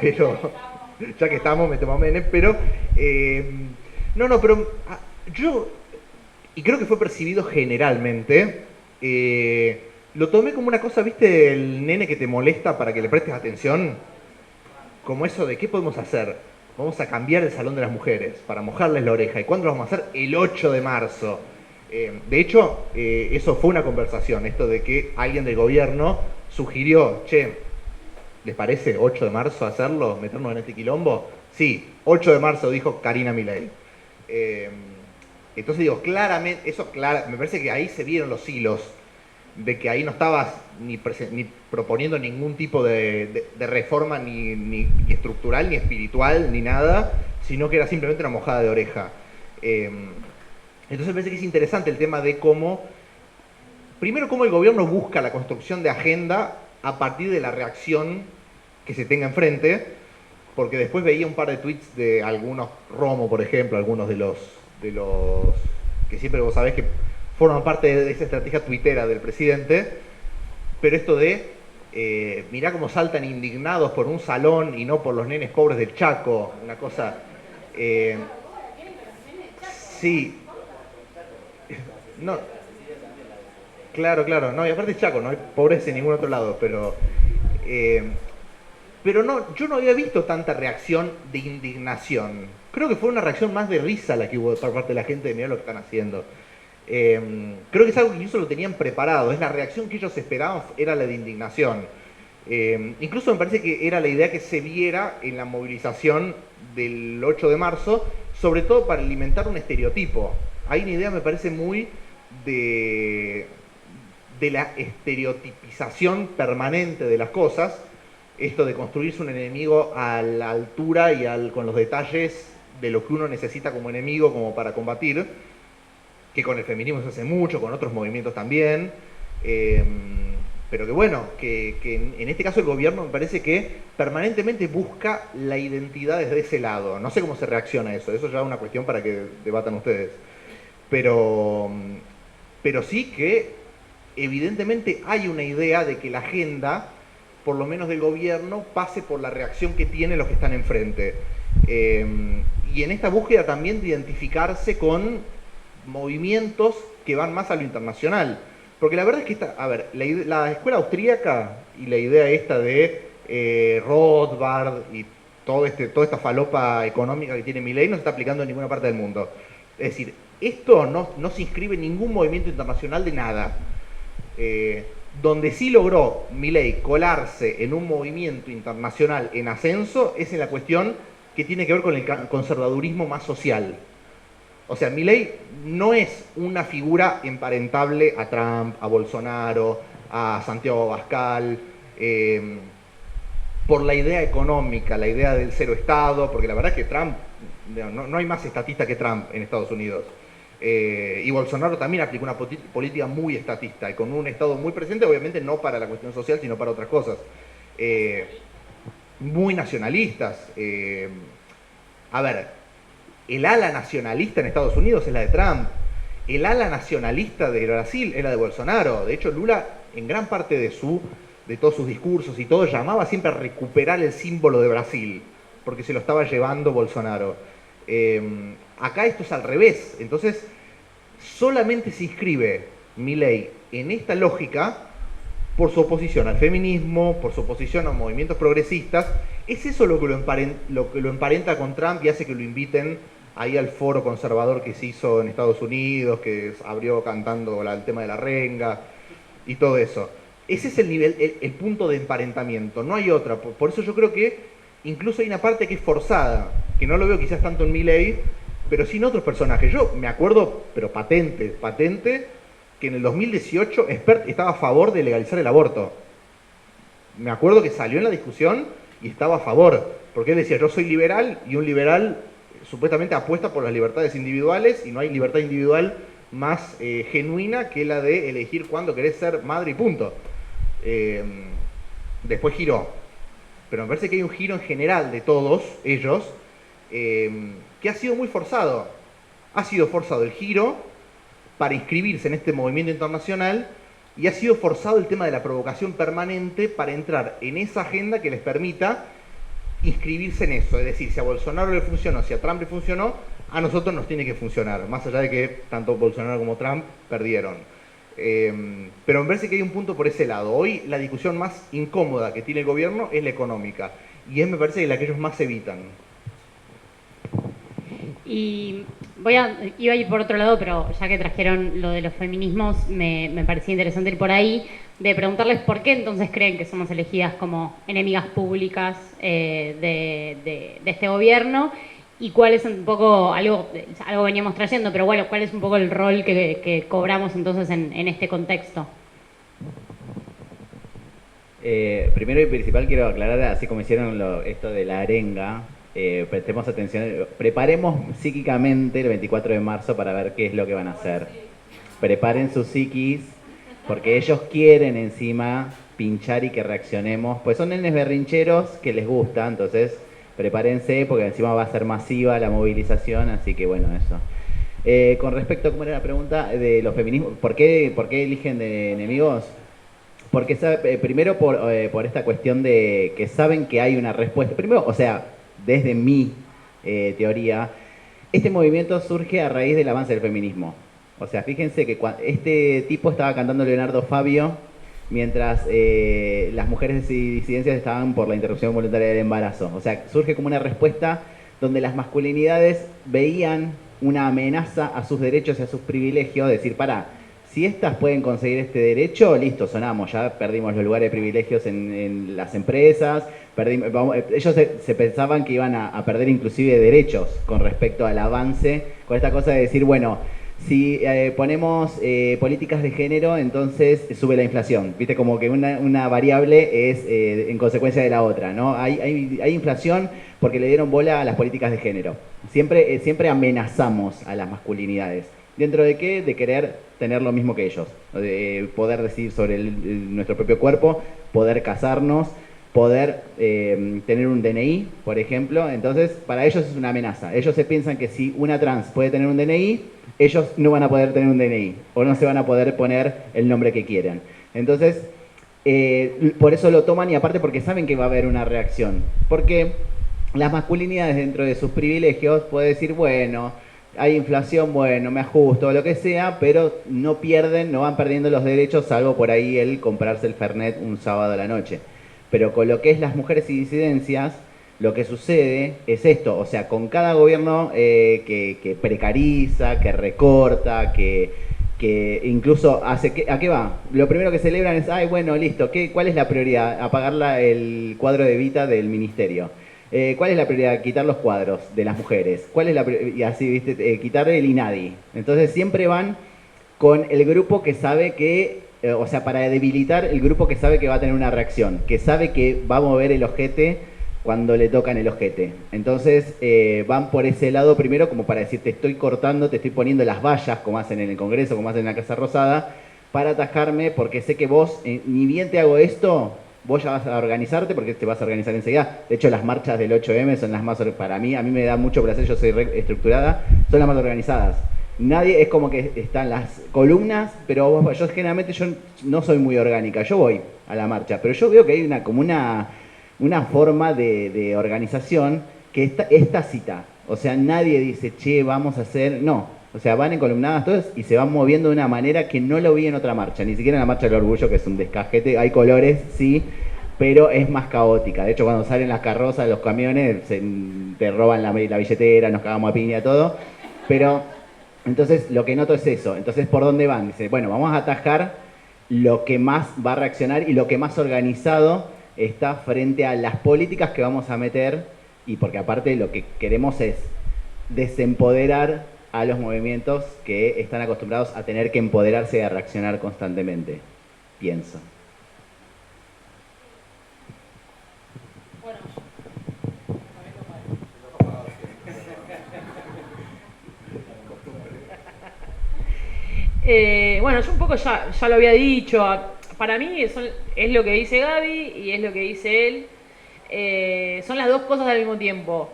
Pero ya que estamos, metemos a Menem, pero pero yo, y creo que fue percibido generalmente, lo tomé como una cosa, ¿viste? El nene que te molesta para que le prestes atención, como eso de ¿qué podemos hacer? Vamos a cambiar el Salón de las Mujeres para mojarles la oreja. ¿Y cuándo lo vamos a hacer? El 8 de marzo. De hecho, eso fue una conversación, esto de que alguien del gobierno sugirió, che, ¿les parece 8 de marzo hacerlo? ¿Meternos en este quilombo? Sí, 8 de marzo dijo Karina Milei. Entonces digo, claramente, me parece que ahí se vieron los hilos, de que ahí no estabas ni proponiendo ningún tipo de reforma ni estructural, ni espiritual, ni nada, sino que era simplemente una mojada de oreja. Entonces me parece que es interesante el tema de primero cómo el gobierno busca la construcción de agenda a partir de la reacción que se tenga enfrente, porque después veía un par de tweets de algunos, Romo por ejemplo, algunos de los que siempre vos sabés que forman parte de esa estrategia tuitera del presidente, pero esto de mirá cómo saltan indignados por un salón y no por los nenes pobres del Chaco, una cosa... sí. No. Claro, no, y aparte es Chaco, no hay pobreza en ningún otro lado, pero no, yo no había visto tanta reacción de indignación. Creo que fue una reacción más de risa la que hubo por parte de la gente de mirar lo que están haciendo. Creo que es algo que incluso lo tenían preparado, es la reacción que ellos esperaban, era la de indignación. Incluso me parece que era la idea que se viera en la movilización del 8 de marzo, sobre todo para alimentar un estereotipo. Hay una idea, me parece, muy de la estereotipización permanente de las cosas, esto de construirse un enemigo a la altura y con los detalles de lo que uno necesita como enemigo como para combatir, que con el feminismo se hace mucho, con otros movimientos también, pero que bueno, que en este caso el gobierno me parece que permanentemente busca la identidad desde ese lado. No sé cómo se reacciona a eso ya es una cuestión para que debatan ustedes, pero sí que evidentemente hay una idea de que la agenda, por lo menos del gobierno, pase por la reacción que tienen los que están enfrente. y en esta búsqueda también de identificarse con movimientos que van más a lo internacional. Porque la verdad es que la escuela austríaca y la idea esta de Rothbard y toda esta falopa económica que tiene Milei no se está aplicando en ninguna parte del mundo. Es decir, esto no se inscribe en ningún movimiento internacional de nada. Donde sí logró Milei colarse en un movimiento internacional en ascenso es en la cuestión que tiene que ver con el conservadurismo más social. O sea, Milei no es una figura emparentable a Trump, a Bolsonaro, a Santiago Abascal, por la idea económica, la idea del cero Estado, porque la verdad es que Trump, no hay más estatista que Trump en Estados Unidos. Y Bolsonaro también aplicó una política muy estatista y con un Estado muy presente, obviamente no para la cuestión social, sino para otras cosas. Muy nacionalistas. El ala nacionalista en Estados Unidos es la de Trump. El ala nacionalista de Brasil es la de Bolsonaro. De hecho, Lula, en gran parte de todos sus discursos y todo, llamaba siempre a recuperar el símbolo de Brasil, porque se lo estaba llevando Bolsonaro. Acá esto es al revés. Entonces, solamente se inscribe Milei en esta lógica por su oposición al feminismo, por su oposición a movimientos progresistas. Es eso lo que lo emparenta con Trump y hace que lo inviten ahí al foro conservador que se hizo en Estados Unidos, que abrió cantando el tema de la renga y todo eso. Ese es el nivel, el punto de emparentamiento, no hay otra. Por eso yo creo que incluso hay una parte que es forzada, que no lo veo quizás tanto en Milei, pero sí en otros personajes. Yo me acuerdo, pero patente, que en el 2018 Spert estaba a favor de legalizar el aborto. Me acuerdo que salió en la discusión y estaba a favor, porque él decía, yo soy liberal, y un liberal supuestamente apuesta por las libertades individuales, y no hay libertad individual más genuina que la de elegir cuándo querés ser madre y punto. Después giró. Pero me parece que hay un giro en general de todos ellos que ha sido muy forzado. Ha sido forzado el giro para inscribirse en este movimiento internacional y ha sido forzado el tema de la provocación permanente para entrar en esa agenda que les permita inscribirse en eso. Es decir, si a Bolsonaro le funcionó, si a Trump le funcionó, a nosotros nos tiene que funcionar, más allá de que tanto Bolsonaro como Trump perdieron. Pero me parece que hay un punto por ese lado. Hoy la discusión más incómoda que tiene el gobierno es la económica, y es, me parece, la que ellos más evitan. Y iba a ir por otro lado, pero ya que trajeron lo de los feminismos, me parecía interesante ir por ahí, de preguntarles por qué entonces creen que somos elegidas como enemigas públicas de este gobierno, y cuál es un poco, algo veníamos trayendo, pero bueno, cuál es un poco el rol que cobramos entonces en este contexto. Primero y principal quiero aclarar, así como hicieron esto de la arenga, prestemos atención, preparemos psíquicamente el 24 de marzo para ver qué es lo que van a hacer. Preparen sus psiquis, porque ellos quieren encima pinchar y que reaccionemos, pues son nenes berrincheros que les gusta, entonces prepárense porque encima va a ser masiva la movilización, así que bueno, eso. Con respecto a cómo era la pregunta de los feminismos, ¿por qué eligen de enemigos? Porque primero por esta cuestión de que saben que hay una respuesta. Primero, o sea, desde mi teoría, este movimiento surge a raíz del avance del feminismo. O sea, fíjense que este tipo estaba cantando Leonardo Fabio mientras las mujeres y disidencias estaban por la interrupción voluntaria del embarazo. O sea, surge como una respuesta donde las masculinidades veían una amenaza a sus derechos y a sus privilegios, decir, si estas pueden conseguir este derecho, listo, sonamos, ya perdimos los lugares de privilegios en las empresas, ellos se pensaban que iban a perder inclusive derechos con respecto al avance, con esta cosa de decir, bueno, si ponemos políticas de género, entonces sube la inflación. Viste, como que una variable es en consecuencia de la otra, ¿no? Hay inflación porque le dieron bola a las políticas de género. Siempre amenazamos a las masculinidades. ¿Dentro de qué? De querer tener lo mismo que ellos. De poder decidir sobre nuestro propio cuerpo, poder casarnos, poder tener un DNI, por ejemplo. Entonces, para ellos es una amenaza. Ellos se piensan que si una trans puede tener un DNI, ellos no van a poder tener un DNI o no se van a poder poner el nombre que quieran. Entonces, por eso lo toman, y aparte porque saben que va a haber una reacción. Porque las masculinidades dentro de sus privilegios puede decir, bueno, hay inflación, bueno, me ajusto, lo que sea, pero no pierden, no van perdiendo los derechos, salvo por ahí el comprarse el Fernet un sábado a la noche. Pero con lo que es las mujeres y disidencias, lo que sucede es esto, o sea, con cada gobierno que precariza, que recorta, que incluso hace... ¿A qué va? Lo primero que celebran es, ay, bueno, listo, ¿cuál es la prioridad? Apagar el cuadro de Evita del ministerio. ¿Cuál es la prioridad? Quitar los cuadros de las mujeres. ¿Cuál es la y así, viste, quitar el INADI. Entonces siempre van con el grupo que sabe que, o sea, para debilitar el grupo que sabe que va a tener una reacción, que sabe que va a mover el ojete cuando le tocan el ojete. Entonces van por ese lado primero como para decir, te estoy cortando, te estoy poniendo las vallas, como hacen en el Congreso, como hacen en la Casa Rosada, para atajarme, porque sé que vos, ni bien te hago esto, vos ya vas a organizarte porque te vas a organizar enseguida. De hecho, las marchas del 8M son las más, para mí, a mí me da mucho placer, yo soy estructurada, son las más organizadas. Nadie, es como que están las columnas, pero yo generalmente yo no soy muy orgánica, yo voy a la marcha, pero yo veo que hay como una forma de organización que es tácita. O sea, nadie dice, che, vamos a hacer... No, o sea, van encolumnadas todas y se van moviendo de una manera que no lo vi en otra marcha, ni siquiera en la marcha del orgullo, que es un descajete, hay colores, sí, pero es más caótica. De hecho, cuando salen las carrozas, los camiones, te roban la billetera, nos cagamos a piña, todo. Pero, entonces, lo que noto es eso. Entonces, ¿por dónde van? Dice, bueno, vamos a atajar lo que más va a reaccionar y lo que más organizado está frente a las políticas que vamos a meter, y porque aparte lo que queremos es desempoderar a los movimientos que están acostumbrados a tener que empoderarse y a reaccionar constantemente, pienso. Bueno, yo un poco ya lo había dicho. Para mí es lo que dice Gaby y es lo que dice él. Son las dos cosas al mismo tiempo.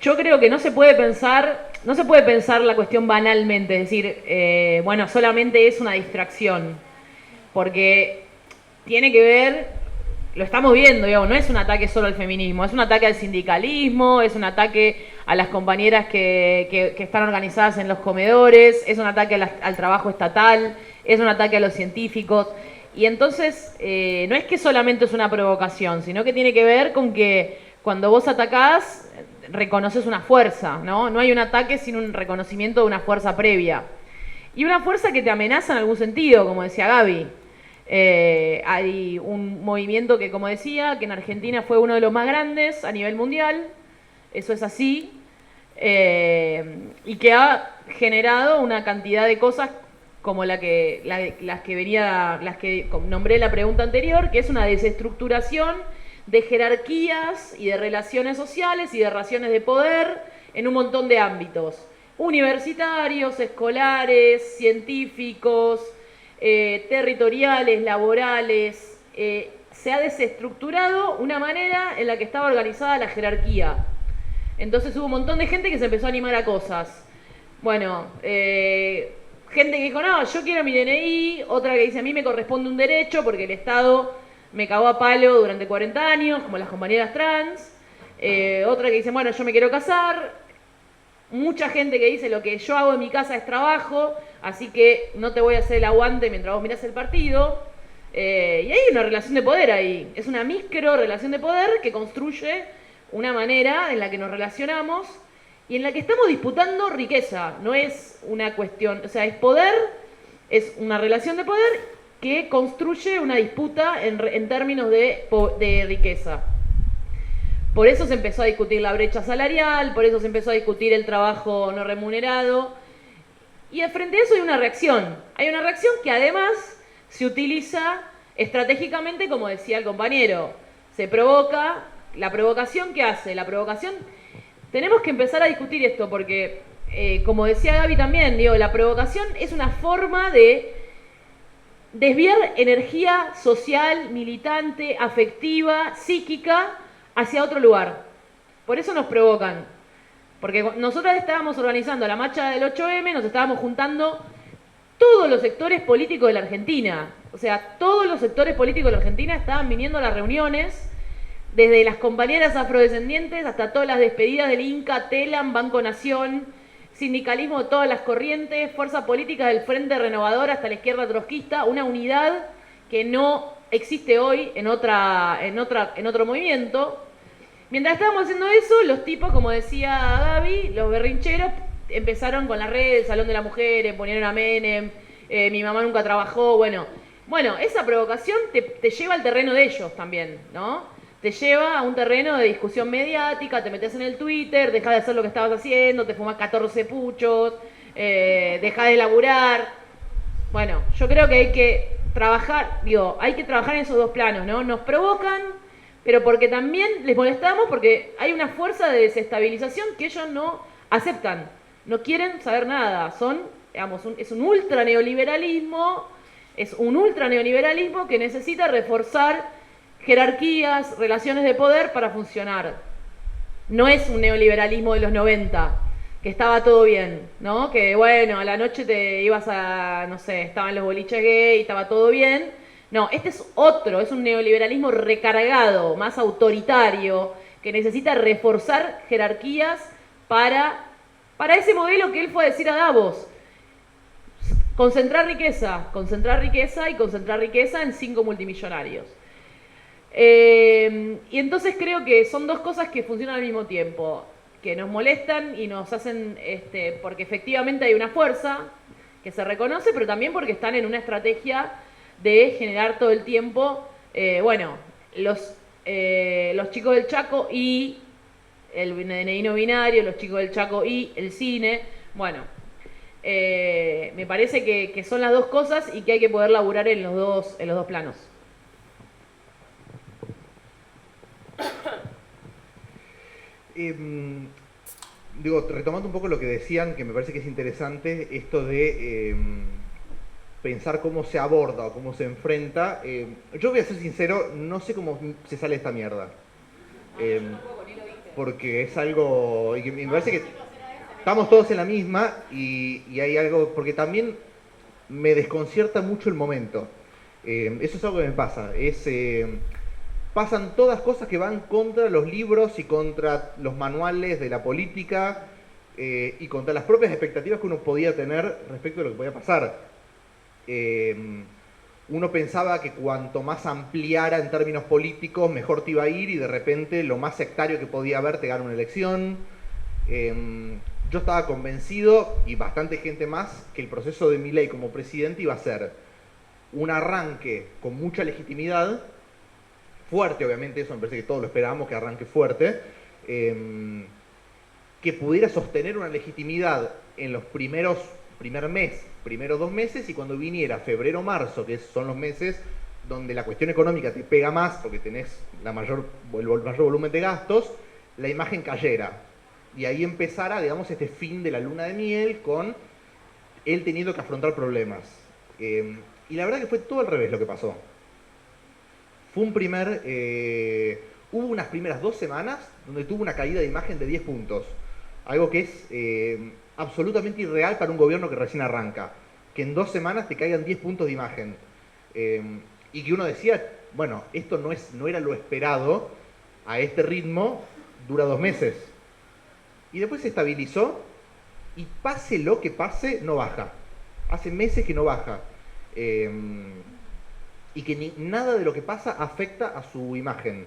Yo creo que no se puede pensar la cuestión banalmente, es decir, bueno, solamente es una distracción, porque tiene que ver, lo estamos viendo, digamos, no es un ataque solo al feminismo, es un ataque al sindicalismo, es un ataque a las compañeras que están organizadas en los comedores, es un ataque al trabajo estatal, es un ataque a los científicos. Y entonces, no es que solamente es una provocación, sino que tiene que ver con que cuando vos atacás, reconoces una fuerza, ¿no? No hay un ataque sin un reconocimiento de una fuerza previa. Y una fuerza que te amenaza en algún sentido, como decía Gaby. Hay un movimiento que, como decía, que en Argentina fue uno de los más grandes a nivel mundial, eso es así, y que ha generado una cantidad de cosas como las que nombré en la pregunta anterior, que es una desestructuración de jerarquías y de relaciones sociales y de relaciones de poder en un montón de ámbitos, universitarios, escolares, científicos, territoriales, laborales. Se ha desestructurado una manera en la que estaba organizada la jerarquía. Entonces hubo un montón de gente que se empezó a animar a cosas. Bueno, gente que dijo, no, yo quiero mi DNI, otra que dice, a mí me corresponde un derecho porque el Estado me cagó a palo durante 40 años, como las compañeras trans. Otra que dice, bueno, yo me quiero casar. Mucha gente que dice, lo que yo hago en mi casa es trabajo, así que no te voy a hacer el aguante mientras vos mirás el partido. Y hay una relación de poder ahí. Es una micro relación de poder que construye una manera en la que nos relacionamos y en la que estamos disputando riqueza. No es una cuestión, o sea, es poder, es una relación de poder que construye una disputa en términos de riqueza. Por eso se empezó a discutir la brecha salarial, por eso se empezó a discutir el trabajo no remunerado. Y frente a eso hay una reacción. Hay una reacción que además se utiliza estratégicamente, como decía el compañero. Se provoca. ¿La provocación qué hace? La provocación... Tenemos que empezar a discutir esto porque, como decía Gaby también, digo, la provocación es una forma de desviar energía social, militante, afectiva, psíquica, hacia otro lugar. Por eso nos provocan. Porque nosotros estábamos organizando la marcha del 8M, nos estábamos juntando todos los sectores políticos de la Argentina. O sea, todos los sectores políticos de la Argentina estaban viniendo a las reuniones desde las compañeras afrodescendientes hasta todas las despedidas del Inca, Telam, Banco Nación, sindicalismo de todas las corrientes, fuerza política del Frente Renovador hasta la izquierda trotskista, una unidad que no existe hoy en otro movimiento. Mientras estábamos haciendo eso, los tipos, como decía Gaby, los berrincheros, empezaron con las redes, el Salón de la Mujer, ponieron a Menem, mi mamá nunca trabajó, bueno, esa provocación te lleva al terreno de ellos también, ¿no? Te lleva a un terreno de discusión mediática, te metes en el Twitter, dejás de hacer lo que estabas haciendo, te fumás 14 puchos, dejás de laburar. Bueno, yo creo que hay que trabajar, hay que trabajar en esos dos planos, ¿no? Nos provocan, pero porque también les molestamos, porque hay una fuerza de desestabilización que ellos no aceptan, no quieren saber nada, es un ultra neoliberalismo que necesita reforzar jerarquías, relaciones de poder para funcionar. No es un neoliberalismo de los 90, que estaba todo bien, ¿no? Que bueno, a la noche te ibas a, no sé, estaban los boliches gay, estaba todo bien. No, este es otro, es un neoliberalismo recargado, más autoritario, que necesita reforzar jerarquías para ese modelo que él fue a decir a Davos. Concentrar riqueza y concentrar riqueza en 5 multimillonarios. Y entonces creo que son dos cosas que funcionan al mismo tiempo, que nos molestan y nos hacen, porque efectivamente hay una fuerza que se reconoce, pero también porque están en una estrategia de generar todo el tiempo, los chicos del Chaco y el DNI no binario, los chicos del Chaco y el cine, me parece que son las dos cosas y que hay que poder laburar en los dos planos. Retomando un poco lo que decían, que me parece que es interesante, esto de pensar cómo se aborda o cómo se enfrenta. Yo voy a ser sincero, no sé cómo se sale de esta mierda. Porque es algo, y que me parece que estamos todos en la misma y hay algo, porque también me desconcierta mucho el momento. Eso es algo que me pasa. Pasan todas cosas que van contra los libros y contra los manuales de la política y contra las propias expectativas que uno podía tener respecto a lo que podía pasar. Uno pensaba que cuanto más ampliara en términos políticos, mejor te iba a ir, y de repente lo más sectario que podía haber te gana una elección. Yo estaba convencido, y bastante gente más, que el proceso de Milei como presidente iba a ser un arranque con mucha legitimidad, fuerte obviamente, eso me parece que todos lo esperábamos, que arranque fuerte, que pudiera sostener una legitimidad en los primeros 2 meses, y cuando viniera febrero, marzo, que son los meses donde la cuestión económica te pega más porque tenés el mayor volumen de gastos, la imagen cayera. Y ahí empezara, digamos, este fin de la luna de miel con él teniendo que afrontar problemas. Y la verdad que fue todo al revés lo que pasó. Fue hubo unas primeras 2 semanas donde tuvo una caída de imagen de 10 puntos. Algo que es absolutamente irreal para un gobierno que recién arranca. Que en 2 semanas te caigan 10 puntos de imagen. Y que uno decía, bueno, esto no era lo esperado, a este ritmo dura 2 meses. Y después se estabilizó y pase lo que pase, no baja. Hace meses que no baja. Y que nada de lo que pasa afecta a su imagen.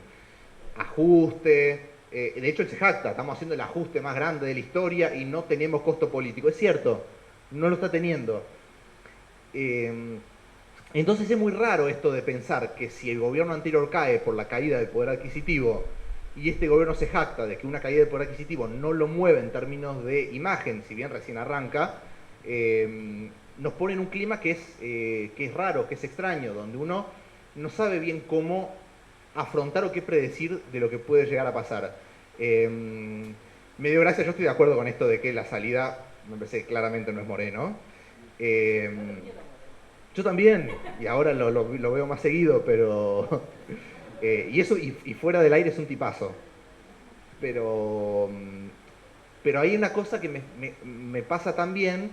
Ajuste, de hecho él se jacta, estamos haciendo el ajuste más grande de la historia y no tenemos costo político. Es cierto, no lo está teniendo. Entonces es muy raro esto de pensar que si el gobierno anterior cae por la caída del poder adquisitivo y este gobierno se jacta de que una caída del poder adquisitivo no lo mueve en términos de imagen, si bien recién arranca, nos pone en un clima que es raro, que es extraño, donde uno no sabe bien cómo afrontar o qué predecir de lo que puede llegar a pasar. Me dio gracia, yo estoy de acuerdo con esto de que la salida, me parece que claramente no es Moreno. Yo también, y ahora lo veo más seguido, pero... y eso, y fuera del aire es un tipazo. Pero hay una cosa que me pasa también,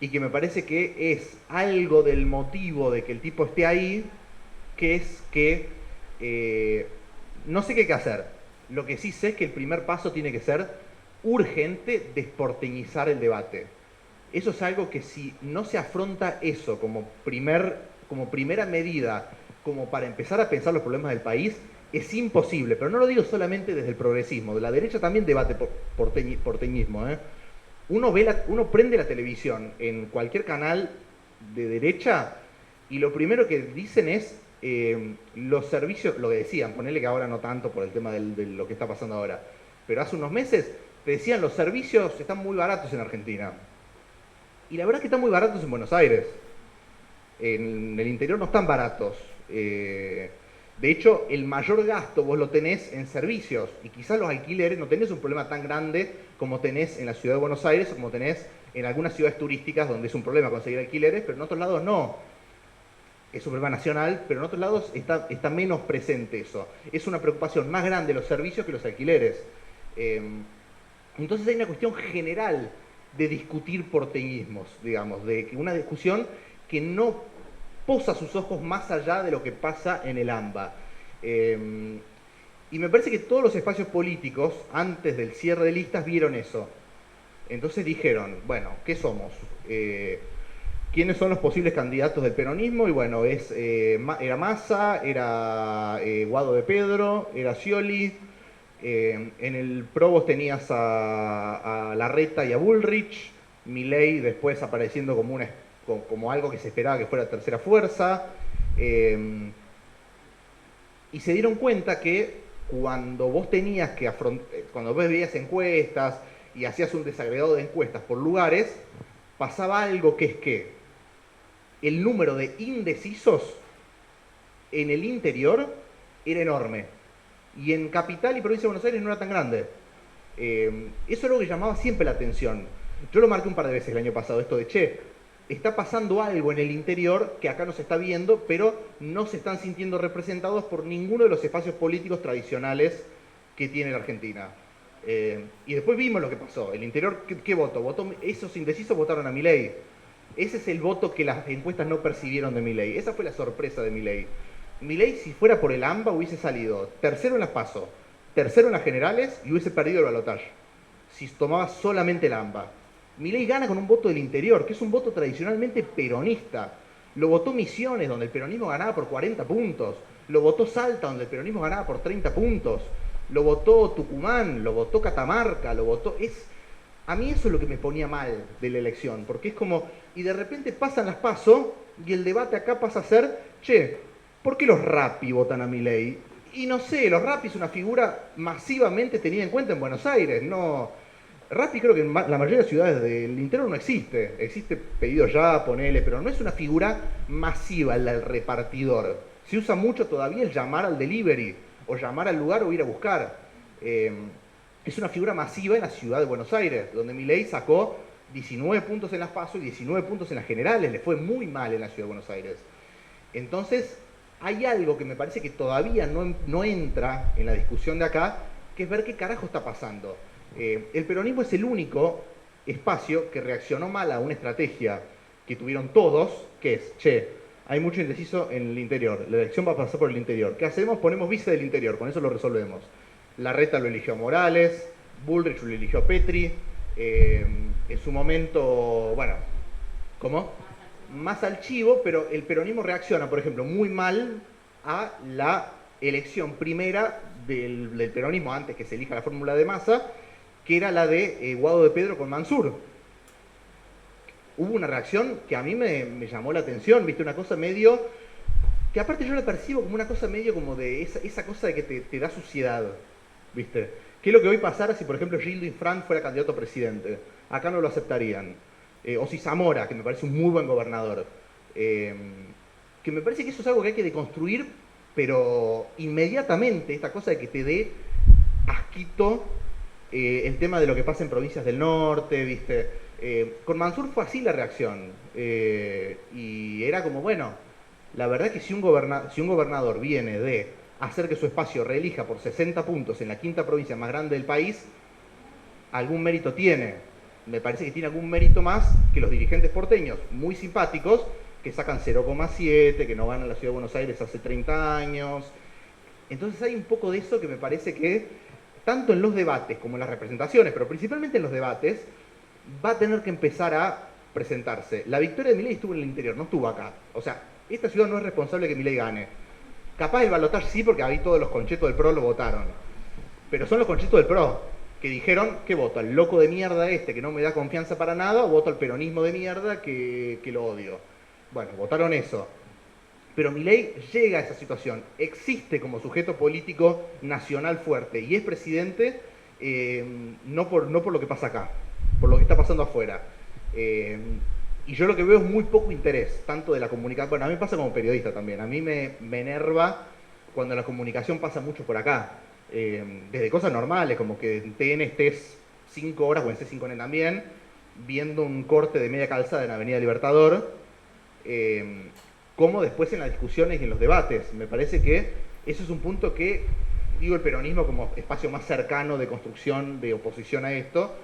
y que me parece que es algo del motivo de que el tipo esté ahí, que es que No sé qué hay que hacer. Lo que sí sé es que el primer paso tiene que ser urgente desporteñizar el debate. Eso es algo que si no se afronta eso como primera medida, como para empezar a pensar los problemas del país, es imposible. Pero no lo digo solamente desde el progresismo, de la derecha también debate porteñismo. Uno prende la televisión en cualquier canal de derecha y lo primero que dicen es los servicios, lo que decían, ponele que ahora no tanto por el tema de lo que está pasando ahora, pero hace unos meses te decían los servicios están muy baratos en Argentina. Y la verdad es que están muy baratos en Buenos Aires. En el interior no están baratos. De hecho, el mayor gasto vos lo tenés en servicios. Y quizás los alquileres no tenés un problema tan grande como tenés en la ciudad de Buenos Aires o como tenés en algunas ciudades turísticas donde es un problema conseguir alquileres, pero en otros lados no. Es un problema nacional, pero en otros lados está menos presente eso. Es una preocupación más grande los servicios que los alquileres. Entonces hay una cuestión general de discutir porteñismos, digamos, de una discusión que no posa sus ojos más allá de lo que pasa en el AMBA. Y me parece que todos los espacios políticos, antes del cierre de listas, vieron eso. Entonces dijeron, bueno, ¿qué somos? ¿Quiénes son los posibles candidatos del peronismo? Y bueno, era Massa, era Guado de Pedro, era Scioli. En el PRO vos tenías a Larreta y a Bullrich, Milei después apareciendo como algo que se esperaba que fuera tercera fuerza, y se dieron cuenta que cuando vos tenías que cuando vos veías encuestas y hacías un desagregado de encuestas por lugares, pasaba algo que es que el número de indecisos en el interior era enorme. Y en Capital y Provincia de Buenos Aires no era tan grande. Eso es algo que llamaba siempre la atención. Yo lo marqué un par de veces el año pasado, esto de, está pasando algo en el interior que acá no se está viendo, pero no se están sintiendo representados por ninguno de los espacios políticos tradicionales que tiene la Argentina. Y después vimos lo que pasó. El interior, ¿qué votó? Esos indecisos votaron a Milei. Ese es el voto que las encuestas no percibieron de Milei. Esa fue la sorpresa de Milei. Milei, si fuera por el AMBA, hubiese salido tercero en las PASO, tercero en las generales y hubiese perdido el balotaje. Si tomaba solamente el AMBA. Milei gana con un voto del interior, que es un voto tradicionalmente peronista. Lo votó Misiones, donde el peronismo ganaba por 40 puntos. Lo votó Salta, donde el peronismo ganaba por 30 puntos. Lo votó Tucumán, lo votó Catamarca, lo votó... A mí eso es lo que me ponía mal de la elección, porque es como... Y de repente pasan las PASO y el debate acá pasa a ser, ¿por qué los Rappi votan a Milei? Y no sé, los Rappi es una figura masivamente tenida en cuenta en Buenos Aires. No, Rappi creo que en la mayoría de las ciudades del interior no existe. Existe pedido ya, ponele, pero no es una figura masiva el del repartidor. Se usa mucho todavía el llamar al delivery, o llamar al lugar o ir a buscar. Es una figura masiva en la ciudad de Buenos Aires, donde Milei sacó 19 puntos en las PASO y 19 puntos en las generales. Le fue muy mal en la ciudad de Buenos Aires. Entonces, hay algo que me parece que todavía no entra en la discusión de acá, que es ver qué carajo está pasando. El peronismo es el único espacio que reaccionó mal a una estrategia que tuvieron todos, que es, hay mucho indeciso en el interior, la elección va a pasar por el interior. ¿Qué hacemos? Ponemos vice del interior, con eso lo resolvemos. Larreta lo eligió a Morales, Bullrich lo eligió a Petri, en su momento, bueno, ¿cómo? Más al chivo, pero el peronismo reacciona, por ejemplo, muy mal a la elección primera del peronismo antes que se elija la fórmula de Massa, que era la de Guado de Pedro con Mansur. Hubo una reacción que a mí me llamó la atención, ¿viste? Una cosa medio, que aparte yo la percibo como una cosa medio como de esa cosa de que te da suciedad, ¿viste? ¿Qué es lo que hoy pasara si, por ejemplo, Gildo Infran fuera candidato a presidente? Acá no lo aceptarían. O si Zamora, que me parece un muy buen gobernador. Que me parece que eso es algo que hay que deconstruir, pero inmediatamente, esta cosa de que te dé asquito el tema de lo que pasa en provincias del norte, ¿viste? Con Mansur fue así la reacción. Y era como, bueno, la verdad es que si un gobernador viene de hacer que su espacio reelija por 60 puntos en la quinta provincia más grande del país, algún mérito tiene. Me parece que tiene algún mérito más que los dirigentes porteños, muy simpáticos, que sacan 0,7, que no van a la Ciudad de Buenos Aires hace 30 años. Entonces hay un poco de eso que me parece que, tanto en los debates como en las representaciones, pero principalmente en los debates, va a tener que empezar a presentarse. La victoria de Milei estuvo en el interior, no estuvo acá. O sea, esta ciudad no es responsable de que Milei gane. Capaz el balotaje sí, porque ahí todos los conchetos del PRO lo votaron. Pero son los conchetos del PRO, que dijeron, ¿qué voto? ¿Al loco de mierda este que no me da confianza para nada? ¿O voto al peronismo de mierda que lo odio? Bueno, votaron eso. Pero Milei llega a esa situación, existe como sujeto político nacional fuerte y es presidente no por lo que pasa acá, por lo que está pasando afuera. Y yo lo que veo es muy poco interés, tanto de la comunicación, bueno, a mí me pasa como periodista también, a mí me enerva cuando la comunicación pasa mucho por acá, desde cosas normales, como que en TN estés 5 horas, o en C5N también, viendo un corte de media calzada en Avenida Libertador, como después en las discusiones y en los debates. Me parece que eso es un punto que, digo el peronismo como espacio más cercano de construcción, de oposición a esto,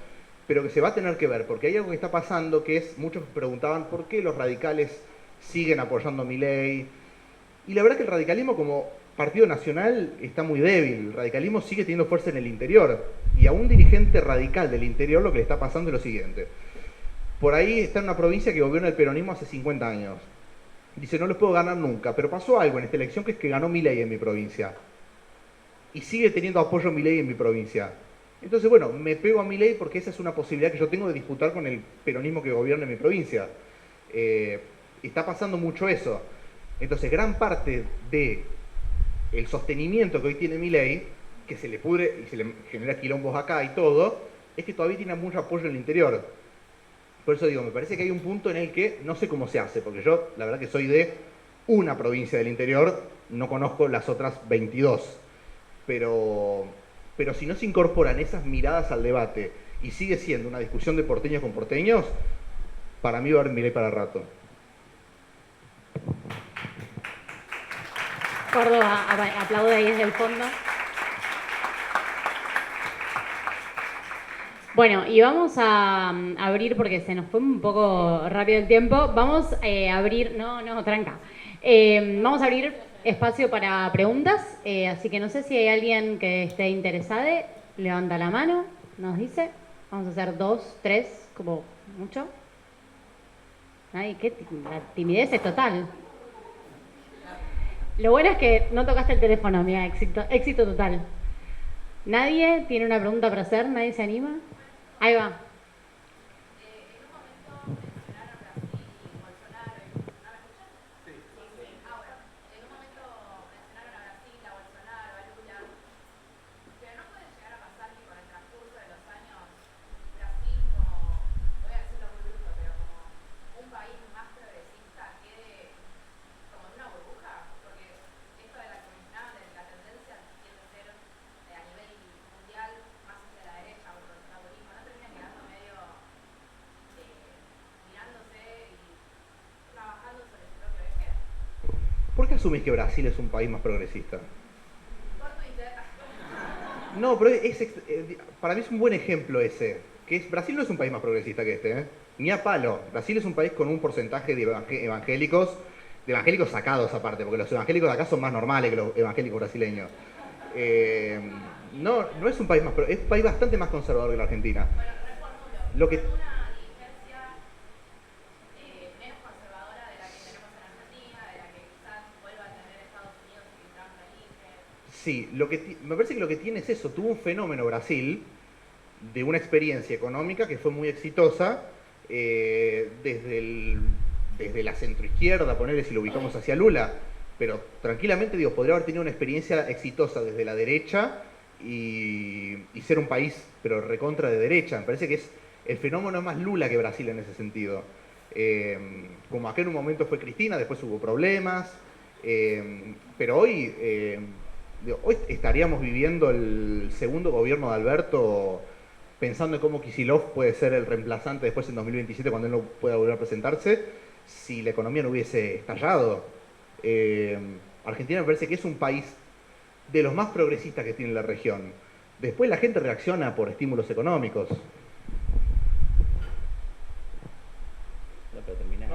pero que se va a tener que ver, porque hay algo que está pasando que es, muchos preguntaban por qué los radicales siguen apoyando a Milei, y la verdad es que el radicalismo como partido nacional está muy débil, el radicalismo sigue teniendo fuerza en el interior, y a un dirigente radical del interior lo que le está pasando es lo siguiente. Por ahí está en una provincia que gobierna el peronismo hace 50 años. Dice, no los puedo ganar nunca, pero pasó algo en esta elección que es que ganó Milei en mi provincia. Y sigue teniendo apoyo Milei en mi provincia. Entonces, bueno, me pego a Milei porque esa es una posibilidad que yo tengo de disputar con el peronismo que gobierna en mi provincia. Está pasando mucho eso. Entonces, gran parte del sostenimiento que hoy tiene Milei, que se le pudre y se le genera quilombos acá y todo, es que todavía tiene mucho apoyo en el interior. Por eso digo, me parece que hay un punto en el que no sé cómo se hace, porque yo la verdad que soy de una provincia del interior, no conozco las otras 22, pero si no se incorporan esas miradas al debate y sigue siendo una discusión de porteños con porteños, para mí va a haber Milei para rato. Córdoba aplaude ahí desde el fondo. Bueno, y vamos a abrir, porque se nos fue un poco rápido el tiempo, vamos a abrir, no, tranca, vamos a abrir espacio para preguntas, así que no sé si hay alguien que esté interesado, levanta la mano, nos dice, vamos a hacer 2, 3, como mucho. Ay, la timidez es total. Lo bueno es que no tocaste el teléfono, amiga, éxito total. ¿Nadie tiene una pregunta para hacer? ¿Nadie se anima? Ahí va. ¿Por qué asumís que Brasil es un país más progresista? No, pero para mí es un buen ejemplo ese. Brasil no es un país más progresista que este, ¿eh? Ni a palo. Brasil es un país con un porcentaje de evangélicos sacados aparte, porque los evangélicos de acá son más normales que los evangélicos brasileños. No es un país más progresista, es un país bastante más conservador que la Argentina. Lo que Sí, me parece que lo que tiene es eso. Tuvo un fenómeno Brasil de una experiencia económica que fue muy exitosa desde la centroizquierda, ponerle si lo ubicamos hacia Lula, pero tranquilamente digo, podría haber tenido una experiencia exitosa desde la derecha y ser un país, pero recontra de derecha. Me parece que es el fenómeno más Lula que Brasil en ese sentido. Como acá en un momento fue Cristina, después hubo problemas, pero hoy estaríamos viviendo el segundo gobierno de Alberto pensando en cómo Kicillof puede ser el reemplazante después en 2027 cuando él no pueda volver a presentarse, si la economía no hubiese estallado. Argentina me parece que es un país de los más progresistas que tiene la región. Después la gente reacciona por estímulos económicos. No, pero terminá.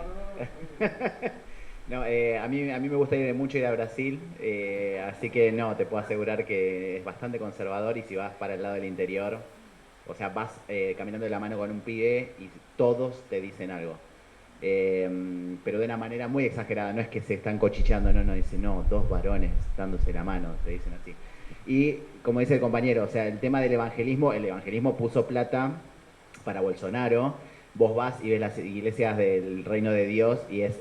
No, a mí me gusta mucho ir a Brasil, así que no, te puedo asegurar que es bastante conservador y si vas para el lado del interior, o sea, vas caminando de la mano con un pibe y todos te dicen algo. Pero de una manera muy exagerada, no es que se están cochicheando, no, dicen, no, dos varones dándose la mano, te dicen así. Y como dice el compañero, o sea, el tema del evangelismo, el evangelismo puso plata para Bolsonaro. Vos vas y ves las iglesias del Reino de Dios y es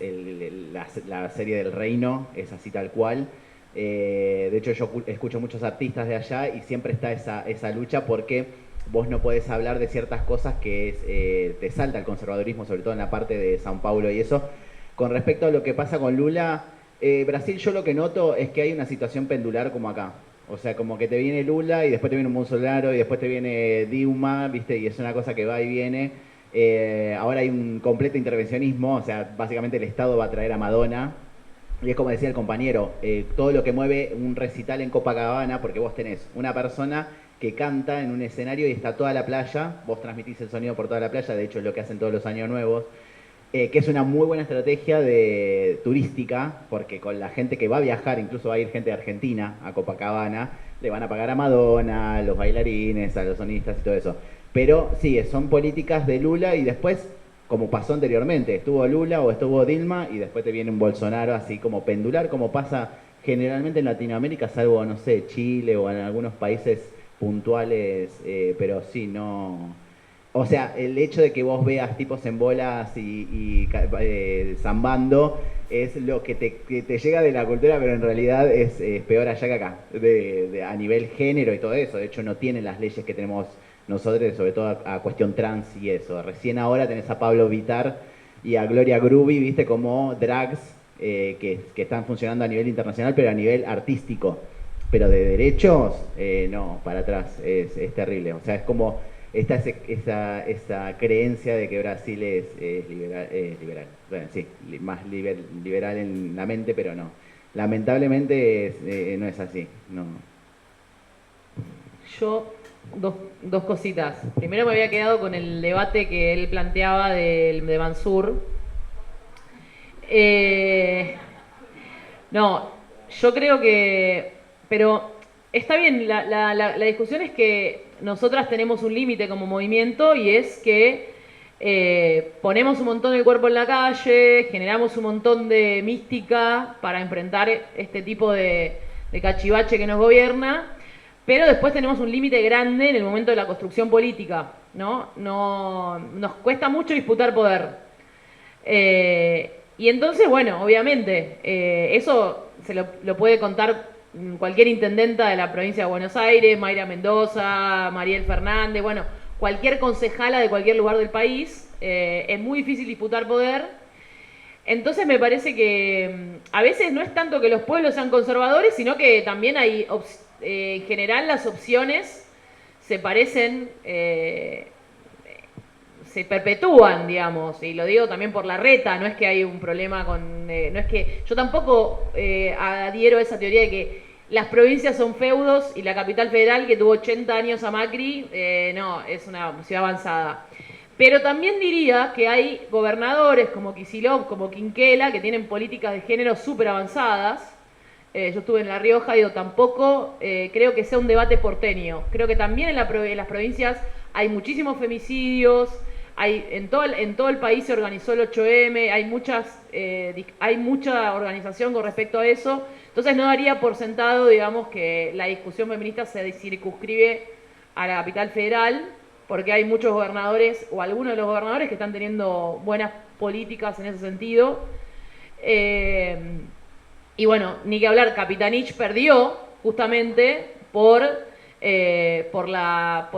la serie del Reino, es así tal cual. De hecho, yo escucho muchos artistas de allá y siempre está esa lucha porque vos no podés hablar de ciertas cosas que te salta el conservadurismo, sobre todo en la parte de Sao Paulo y eso. Con respecto a lo que pasa con Lula, Brasil yo lo que noto es que hay una situación pendular como acá. O sea, como que te viene Lula y después te viene un Bolsonaro y después te viene Dilma, ¿viste? Y es una cosa que va y viene. Ahora hay un completo intervencionismo, o sea, básicamente el Estado va a traer a Madonna. Y es como decía el compañero, todo lo que mueve un recital en Copacabana, porque vos tenés una persona que canta en un escenario y está toda la playa, vos transmitís el sonido por toda la playa, de hecho es lo que hacen todos los años nuevos, que es una muy buena estrategia turística, porque con la gente que va a viajar, incluso va a ir gente de Argentina a Copacabana, le van a pagar a Madonna, a los bailarines, a los sonistas y todo eso. Pero sí, son políticas de Lula y después, como pasó anteriormente, estuvo Lula o estuvo Dilma y después te viene un Bolsonaro así como pendular, como pasa generalmente en Latinoamérica, salvo, no sé, Chile o en algunos países puntuales, pero sí, no... O sea, el hecho de que vos veas tipos en bolas y zambando es lo que te llega de la cultura, pero en realidad es peor allá que acá, a nivel género y todo eso. De hecho, no tienen las leyes que tenemos nosotros, sobre todo a cuestión trans y eso. Recién ahora tenés a Pablo Vittar y a Gloria Groovy, viste, como drags que están funcionando a nivel internacional, pero a nivel artístico. Pero de derechos, no, para atrás, es terrible. O sea, es como esa creencia de que Brasil es liberal. Bueno, sí, más liberal en la mente, pero no. Lamentablemente no es así. No. Yo, dos cositas. Primero me había quedado con el debate que él planteaba de Mansur. No, yo creo que... Pero está bien, la discusión es que nosotras tenemos un límite como movimiento y es que ponemos un montón el cuerpo en la calle, generamos un montón de mística para enfrentar este tipo de cachivache que nos gobierna, pero después tenemos un límite grande en el momento de la construcción política, ¿no? Nos cuesta mucho disputar poder. Y entonces, bueno, obviamente, eso se lo puede contar cualquier intendenta de la provincia de Buenos Aires, Mayra Mendoza, Mariel Fernández, bueno, cualquier concejala de cualquier lugar del país. Es muy difícil disputar poder. Entonces me parece que a veces no es tanto que los pueblos sean conservadores, sino que también hay, en general, las opciones se parecen, se perpetúan, digamos, y lo digo también por la reta, no es que hay un problema con... no es que yo tampoco adhiero a esa teoría de que las provincias son feudos y la capital federal, que tuvo 80 años a Macri, no, es una ciudad avanzada. Pero también diría que hay gobernadores como Kicillof, como Quinquela, que tienen políticas de género súper avanzadas. Yo estuve en La Rioja, digo, tampoco creo que sea un debate porteño. Creo que también en las provincias hay muchísimos femicidios, en todo el país se organizó el 8M, hay mucha organización con respecto a eso. Entonces no daría por sentado, digamos, que la discusión feminista se circunscribe a la capital federal, porque hay muchos gobernadores, o algunos de los gobernadores, que están teniendo buenas políticas en ese sentido. Y bueno, ni que hablar, Capitanich perdió justamente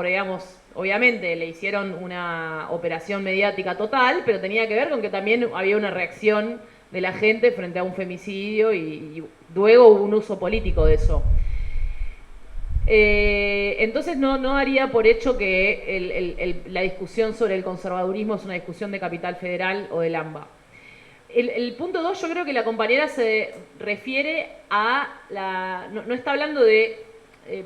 digamos, obviamente le hicieron una operación mediática total, pero tenía que ver con que también había una reacción de la gente frente a un femicidio y luego hubo un uso político de eso. Entonces no haría por hecho que la discusión sobre el conservadurismo es una discusión de Capital Federal o del AMBA. El punto 2, yo creo que la compañera se refiere a no está hablando de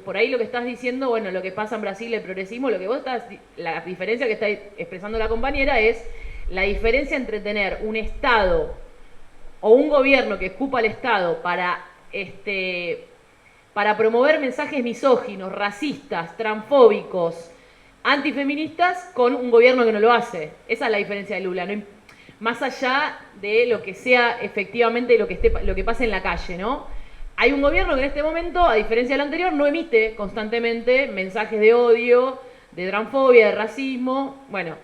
por ahí lo que estás diciendo, bueno, lo que pasa en Brasil, el progresismo, la diferencia que está expresando la compañera es la diferencia entre tener un Estado o un gobierno que escupa al Estado para promover mensajes misóginos, racistas, transfóbicos, antifeministas, con un gobierno que no lo hace. Esa es la diferencia de Lula. No, más allá de lo que sea efectivamente lo que pase en la calle, ¿no? Hay un gobierno que en este momento, a diferencia del anterior, no emite constantemente mensajes de odio, de transfobia, de racismo. Bueno,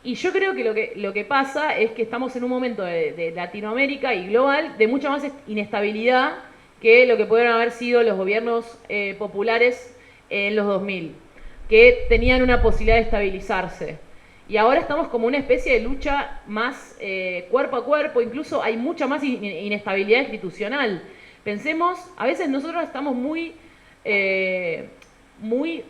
y yo creo que lo que pasa es que estamos en un momento de Latinoamérica y global de mucha más inestabilidad que lo que pudieron haber sido los gobiernos populares en los 2000, que tenían una posibilidad de estabilizarse. Y ahora estamos como una especie de lucha más cuerpo a cuerpo, incluso hay mucha más inestabilidad institucional. Pensemos, a veces nosotros estamos muy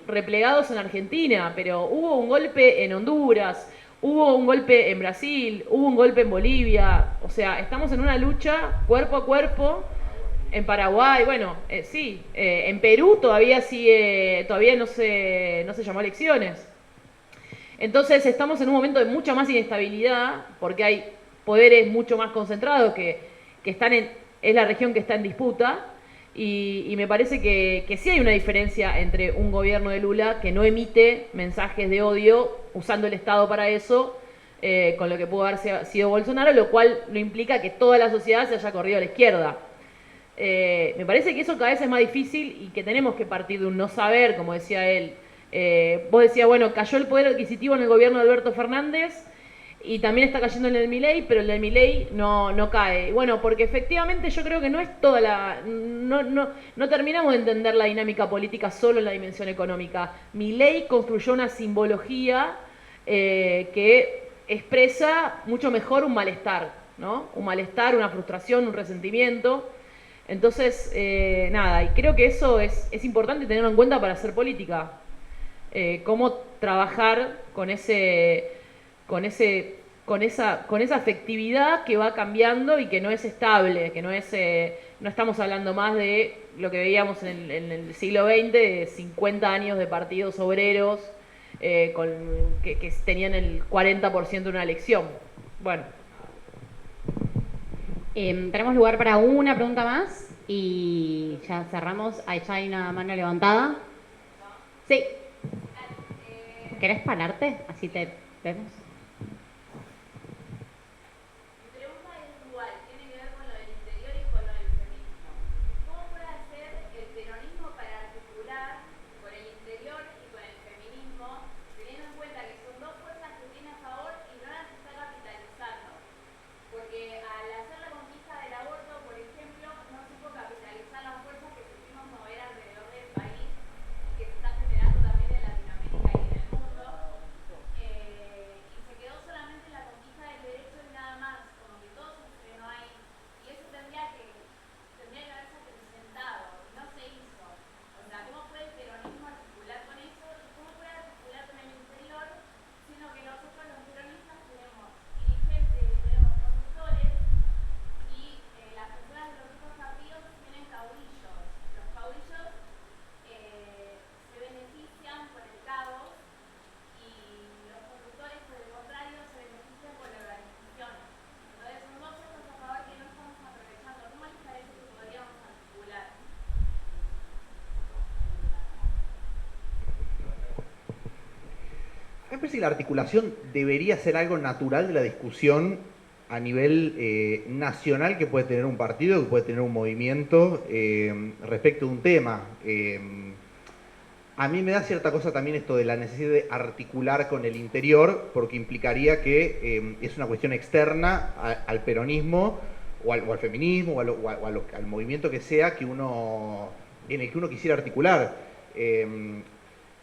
replegados en Argentina, pero hubo un golpe en Honduras, hubo un golpe en Brasil, hubo un golpe en Bolivia, o sea, estamos en una lucha cuerpo a cuerpo. En Paraguay, bueno, sí, en Perú todavía no se llamó a elecciones. Entonces estamos en un momento de mucha más inestabilidad, porque hay poderes mucho más concentrados que es la región que está en disputa, y me parece que sí hay una diferencia entre un gobierno de Lula que no emite mensajes de odio usando el Estado para eso, con lo que pudo haber sido Bolsonaro, lo cual no implica que toda la sociedad se haya corrido a la izquierda. Me parece que eso cada vez es más difícil y que tenemos que partir de un no saber, como decía él. Vos decías, bueno, cayó el poder adquisitivo en el gobierno de Alberto Fernández y también está cayendo en el de Milei, pero el de Milei no cae. Bueno, porque efectivamente yo creo que no es toda no terminamos de entender la dinámica política solo en la dimensión económica. Milei construyó una simbología que expresa mucho mejor un malestar, ¿no? Un malestar, una frustración, un resentimiento. Entonces, nada, y creo que eso es importante tenerlo en cuenta para hacer política. Cómo trabajar con esa afectividad que va cambiando y que no es estable, que no estamos hablando más de lo que veíamos en el siglo XX, de 50 años de partidos obreros que tenían el 40% de una elección. Bueno. Tenemos lugar para una pregunta más y ya cerramos. Ahí ya hay una mano levantada. Sí. ¿Querés pararte? Así te vemos. Mi pregunta es igual, tiene que ver con lo del interior y con lo del feminismo. ¿Cómo puede hacer el peronismo para articular con el interior y con el feminismo, teniendo en cuenta que son dos fuerzas que tiene a favor y no las está capitalizando? Porque al hacer la conquista del aborto, por ejemplo, no supo capitalizar las fuerzas que supimos mover alrededor del país, que se está generando también en Latinoamérica y en el mundo, y se quedó solamente en la conquista del derecho y nada más, como que todo se frenó ahí. Y eso tendría que haberse presentado, y no se hizo. O sea, ¿cómo puede el peronismo articular con eso? ¿Y cómo puede articular con el interior? Sino que nosotros los peronistas tenemos dirigentes, tenemos conductores y las personas de los otros partidos tienen caudillos. Los caudillos se benefician por el caos y los conductores, por el contrario, se benefician por la organización. Entonces son dos fuerzas a favor que no estamos aprovechando. ¿Cómo les parece que podríamos articular? Me parece que la articulación debería ser algo natural de la discusión a nivel nacional que puede tener un partido, que puede tener un movimiento respecto de un tema. A mí me da cierta cosa también esto de la necesidad de articular con el interior, porque implicaría que es una cuestión externa al peronismo o al feminismo o al movimiento que sea en el que uno quisiera articular. En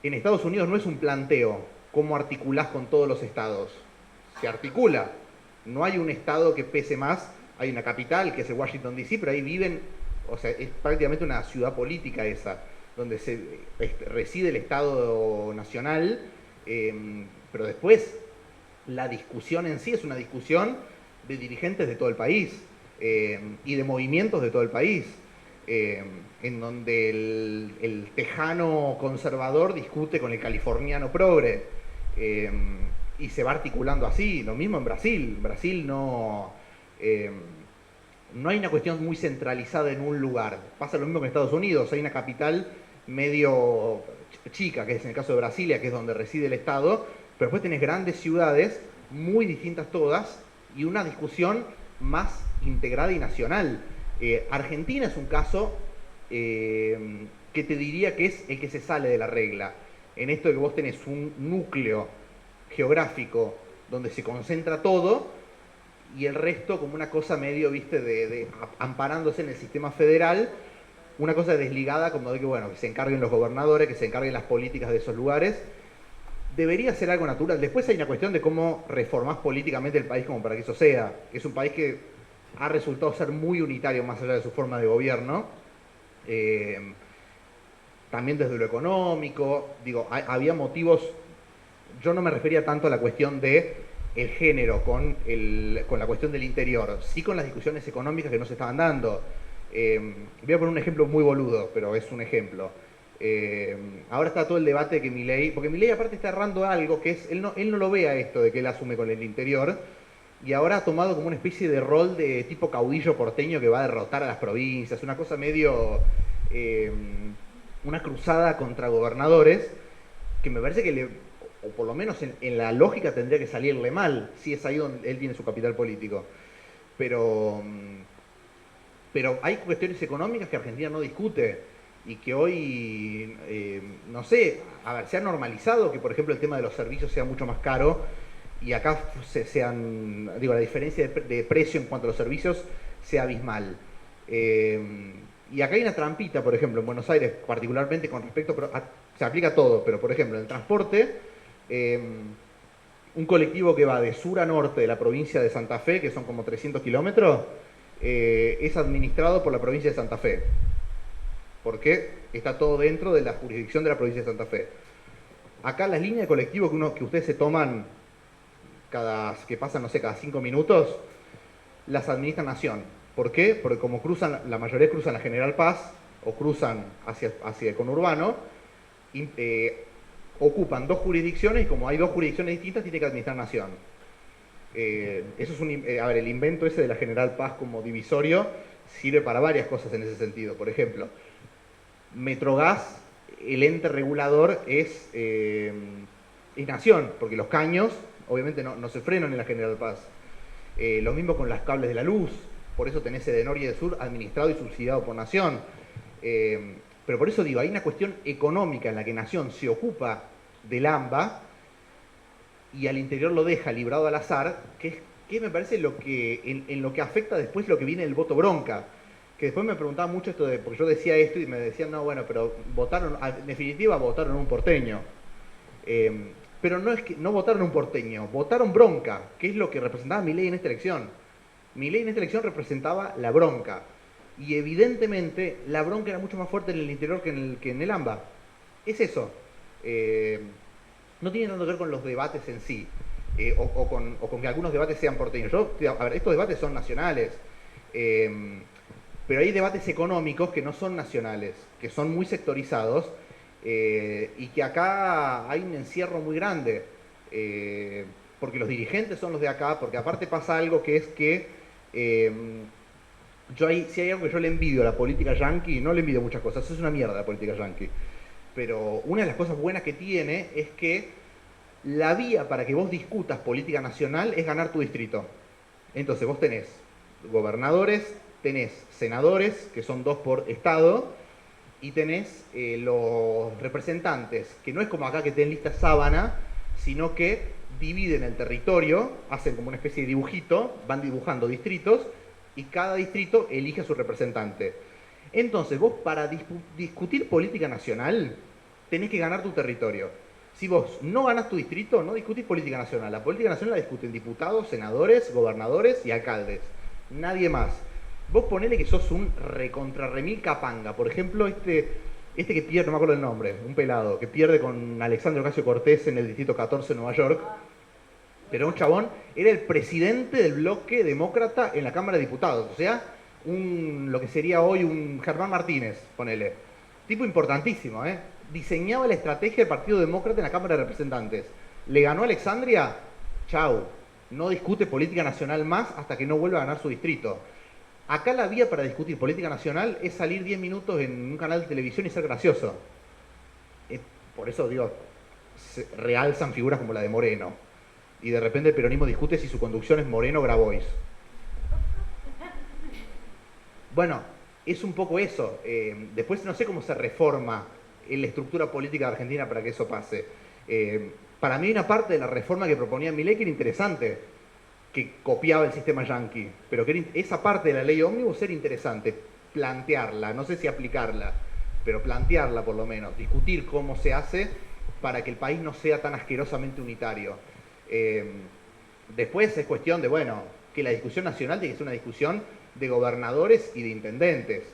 Estados Unidos no es un planteo cómo articulás con todos los estados. Se articula. No hay un estado que pese más. Hay una capital, que es el Washington D.C., pero ahí viven, o sea, es prácticamente una ciudad política esa, donde reside el Estado nacional, pero después la discusión en sí es una discusión de dirigentes de todo el país y de movimientos de todo el país. En donde el tejano conservador discute con el californiano progre, y se va articulando así. Lo mismo en Brasil. Brasil no no hay una cuestión muy centralizada en un lugar. Pasa lo mismo que en Estados Unidos, hay una capital medio chica, que es en el caso de Brasilia, que es donde reside el Estado, pero después tenés grandes ciudades, muy distintas todas, y una discusión más integrada y nacional. Argentina es un caso que te diría que es el que se sale de la regla. En esto de que vos tenés un núcleo geográfico donde se concentra todo y el resto como una cosa medio, viste, de amparándose en el sistema federal, una cosa desligada como de que, bueno, que se encarguen los gobernadores, que se encarguen las políticas de esos lugares. Debería ser algo natural. Después hay una cuestión de cómo reformás políticamente el país como para que eso sea. Es un país que ha resultado ser muy unitario más allá de su forma de gobierno. También desde lo económico, digo, había motivos, yo no me refería tanto a la cuestión de el género con la cuestión del interior, sí con las discusiones económicas que no se estaban dando. Voy a poner un ejemplo muy boludo, pero es un ejemplo. Ahora está todo el debate de que Milei, porque Milei aparte está errando algo que es, él no lo ve a esto de que él asume con el interior, y ahora ha tomado como una especie de rol de tipo caudillo porteño que va a derrotar a las provincias, una cosa medio, una cruzada contra gobernadores, que me parece que o por lo menos en la lógica tendría que salirle mal, si es ahí donde él tiene su capital político. Pero hay cuestiones económicas que Argentina no discute y que hoy, no sé, a ver, se ha normalizado que, por ejemplo, el tema de los servicios sea mucho más caro y acá la diferencia de precio en cuanto a los servicios sea abismal. Y acá hay una trampita, por ejemplo, en Buenos Aires, particularmente con respecto, se aplica a todo, pero por ejemplo, en el transporte, un colectivo que va de sur a norte de la provincia de Santa Fe, que son como 300 kilómetros, es administrado por la provincia de Santa Fe. Porque está todo dentro de la jurisdicción de la provincia de Santa Fe. Acá las líneas de colectivo que ustedes se toman que pasan, no sé, cada 5 minutos, las administra Nación. ¿Por qué? Porque como la mayoría cruzan la General Paz o cruzan hacia el conurbano, ocupan 2 jurisdicciones y como hay 2 jurisdicciones distintas, tiene que administrar Nación. Eso es el invento ese de la General Paz como divisorio sirve para varias cosas en ese sentido. Por ejemplo, Metrogas, el ente regulador es Nación, porque los caños obviamente no se frenan en la General Paz. Lo mismo con los cables de la luz, por eso tenés Edenor y Edesur administrado y subsidiado por Nación. Pero por eso digo, hay una cuestión económica en la que Nación se ocupa del AMBA y al interior lo deja librado al azar, que me parece en lo que afecta después lo que viene el voto bronca. Que después me preguntaban mucho esto porque yo decía esto y me decían, no, bueno, pero en definitiva votaron un porteño. Pero no es que no votaron un porteño, votaron bronca, que es lo que representaba Milei en esta elección. Milei en esta elección representaba la bronca. Y evidentemente la bronca era mucho más fuerte en el interior que en el AMBA. Es eso. No tiene tanto que ver con los debates en sí, o con que algunos debates sean porteños. Estos debates son nacionales. Pero hay debates económicos que no son nacionales, que son muy sectorizados, y que acá hay un encierro muy grande, porque los dirigentes son los de acá, porque aparte pasa algo que es que si hay algo que yo le envidio a la política yanqui, no le envidio muchas cosas, eso es una mierda la política yanqui, pero una de las cosas buenas que tiene es que la vía para que vos discutas política nacional es ganar tu distrito. Entonces vos tenés gobernadores, tenés senadores, que son 2 por estado, y tenés los representantes, que no es como acá que tienen lista sábana, sino que dividen el territorio, hacen como una especie de dibujito, van dibujando distritos, y cada distrito elige a su representante. Entonces vos para discutir política nacional, tenés que ganar tu territorio. Si vos no ganás tu distrito, no discutís política nacional. La política nacional la discuten diputados, senadores, gobernadores y alcaldes. Nadie más. Vos ponele que sos un recontrarremil capanga. Por ejemplo, este que pierde, no me acuerdo el nombre, un pelado, que pierde con Alexandre Ocasio-Cortez en el distrito 14 de Nueva York. Pero un chabón, era el presidente del bloque demócrata en la Cámara de Diputados. O sea, lo que sería hoy un Germán Martínez, ponele. Tipo importantísimo, ¿eh? Diseñaba la estrategia del Partido Demócrata en la Cámara de Representantes. Le ganó a Alexandria, chau. No discute política nacional más hasta que no vuelva a ganar su distrito. Acá la vía para discutir política nacional es salir 10 minutos en un canal de televisión y ser gracioso. Por eso digo, se realzan figuras como la de Moreno. Y de repente el peronismo discute si su conducción es Moreno o Grabois. Bueno, es un poco eso. Después no sé cómo se reforma en la estructura política de Argentina para que eso pase. Para mí hay una parte de la reforma que proponía Milei que era interesante, que copiaba el sistema yanqui, pero que esa parte de la ley ómnibus era interesante, plantearla, no sé si aplicarla, pero plantearla por lo menos, discutir cómo se hace para que el país no sea tan asquerosamente unitario. Después es cuestión de, bueno, que la discusión nacional tiene que ser una discusión de gobernadores y de intendentes.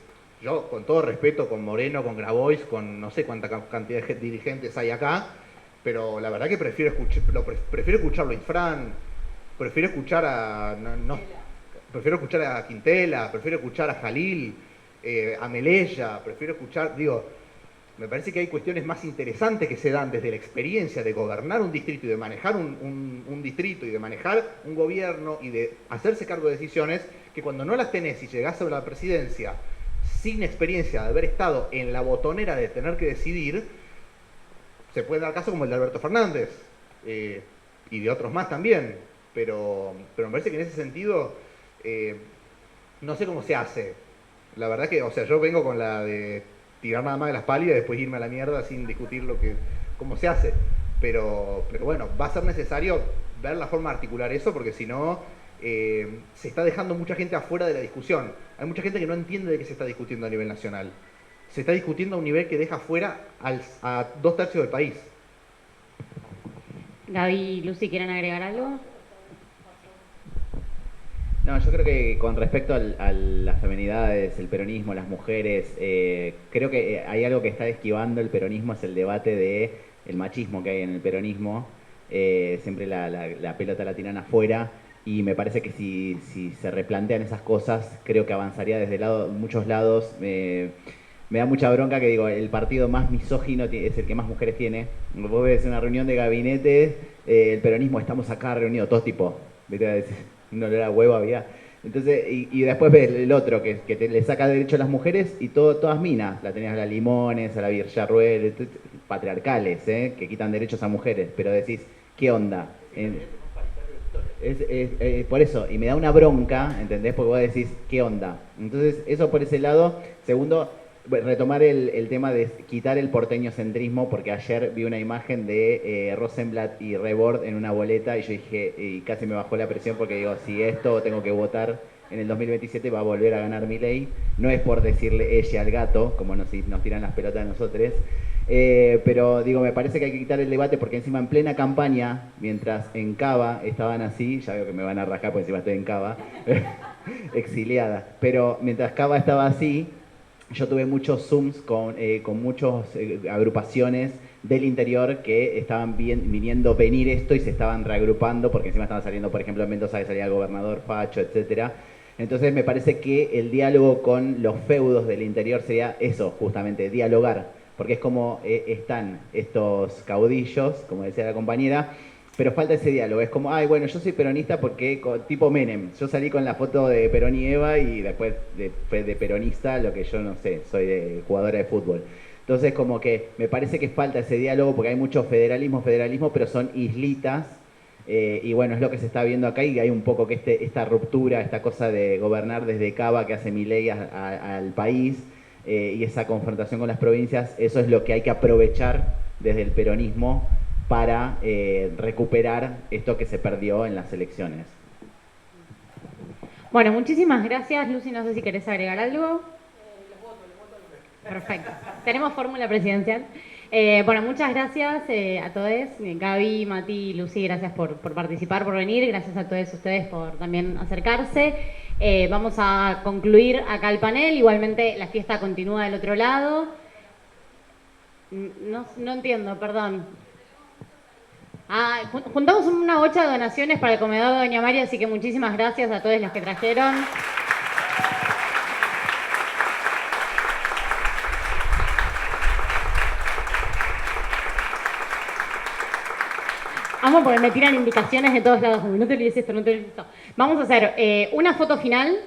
Yo, con todo respeto, con Moreno, con Grabois, con no sé cuánta cantidad de dirigentes hay acá, pero la verdad que prefiero escucharlo a Infran, prefiero escuchar a Quintela, prefiero escuchar a Jalil, a Melella, prefiero escuchar, me parece que hay cuestiones más interesantes que se dan desde la experiencia de gobernar un distrito y de manejar un distrito y de manejar un gobierno y de hacerse cargo de decisiones que cuando no las tenés y llegás a la presidencia sin experiencia de haber estado en la botonera de tener que decidir, se puede dar caso como el de Alberto Fernández y de otros más también, pero me parece que en ese sentido no sé cómo se hace. La verdad que, yo vengo con la de tirar nada más de las pálidas y después irme a la mierda sin discutir cómo se hace. Pero bueno, va a ser necesario ver la forma de articular eso, porque si no, se está dejando mucha gente afuera de la discusión. Hay mucha gente que no entiende de qué se está discutiendo a nivel nacional. Se está discutiendo a un nivel que deja fuera a 2/3 del país. Gaby y Lucy, ¿quieren agregar algo? No, yo creo que con respecto a las feminidades, el peronismo, las mujeres, creo que hay algo que está esquivando el peronismo, es el debate de el machismo que hay en el peronismo. Siempre la pelota la tiran afuera, y me parece que si se replantean esas cosas, creo que avanzaría desde muchos lados. Me da mucha bronca que el partido más misógino es el que más mujeres tiene. Vos ves una reunión de gabinete, el peronismo, estamos acá reunidos, todos tipos, ¿viste? Un olor a huevo había. Entonces, y después ves el otro que le saca derecho a las mujeres y todas minas. La tenías a las Limones, a la Villarruel, patriarcales, que quitan derechos a mujeres. Pero decís, ¿qué onda? Por eso, y me da una bronca, ¿entendés? Porque vos decís, ¿qué onda? Entonces, eso por ese lado. Segundo, retomar el tema de quitar el porteño-centrismo, porque ayer vi una imagen de Rosenblatt y Rebord en una boleta y yo dije, y casi me bajó la presión porque digo, si esto tengo que votar en el 2027 va a volver a ganar Milei. No es por decirle ella al gato, como nos tiran las pelotas a nosotros, pero me parece que hay que quitar el debate porque encima en plena campaña, mientras en Cava estaban así, ya veo que me van a rajar porque encima estoy en Cava, exiliada, pero mientras Cava estaba así, yo tuve muchos Zooms con muchas agrupaciones del interior que estaban viniendo venir esto y se estaban reagrupando porque encima estaban saliendo, por ejemplo, en Mendoza que salía el gobernador Facho, etcétera. Entonces me parece que el diálogo con los feudos del interior sería eso, justamente, dialogar, porque es como están estos caudillos, como decía la compañera, pero falta ese diálogo. Es como, bueno, yo soy peronista porque, tipo Menem, yo salí con la foto de Perón y Eva y después de peronista, lo que yo no sé, soy de jugadora de fútbol. Entonces, como que me parece que falta ese diálogo porque hay mucho federalismo, pero son islitas. Y bueno, es lo que se está viendo acá y hay un poco que esta ruptura, esta cosa de gobernar desde Cava que hace Milei al país y esa confrontación con las provincias, eso es lo que hay que aprovechar desde el peronismo para recuperar esto que se perdió en las elecciones. Bueno, muchísimas gracias. Lucy, no sé si querés agregar algo. Perfecto. Tenemos fórmula presidencial. Bueno, muchas gracias a todos. Gaby, Mati, Lucy, gracias por participar, por venir. Gracias a todos ustedes por también acercarse. Vamos a concluir acá el panel. Igualmente la fiesta continúa del otro lado. No entiendo, perdón. Juntamos una bocha de donaciones para el comedor de Doña María, así que muchísimas gracias a todos los que trajeron. Amo porque me tiran indicaciones de todos lados, como no te olvides esto, no te olvides esto. Vamos a hacer una foto final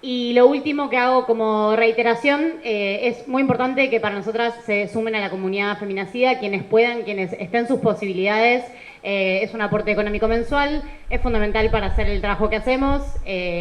Y lo último que hago como reiteración, es muy importante que para nosotras se sumen a la comunidad feminacida, quienes puedan, quienes estén sus posibilidades. Es un aporte económico mensual, es fundamental para hacer el trabajo que hacemos.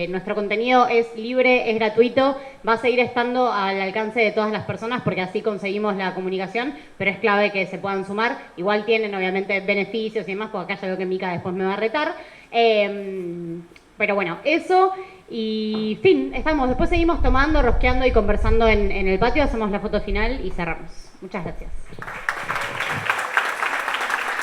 Nuestro contenido es libre, es gratuito, va a seguir estando al alcance de todas las personas porque así conseguimos la comunicación, pero es clave que se puedan sumar. Igual tienen obviamente beneficios y demás, porque acá ya veo que Mica después me va a retar. Pero bueno, eso. Y fin, estamos. Después seguimos tomando, rosqueando y conversando en el patio, hacemos la foto final y cerramos. Muchas gracias.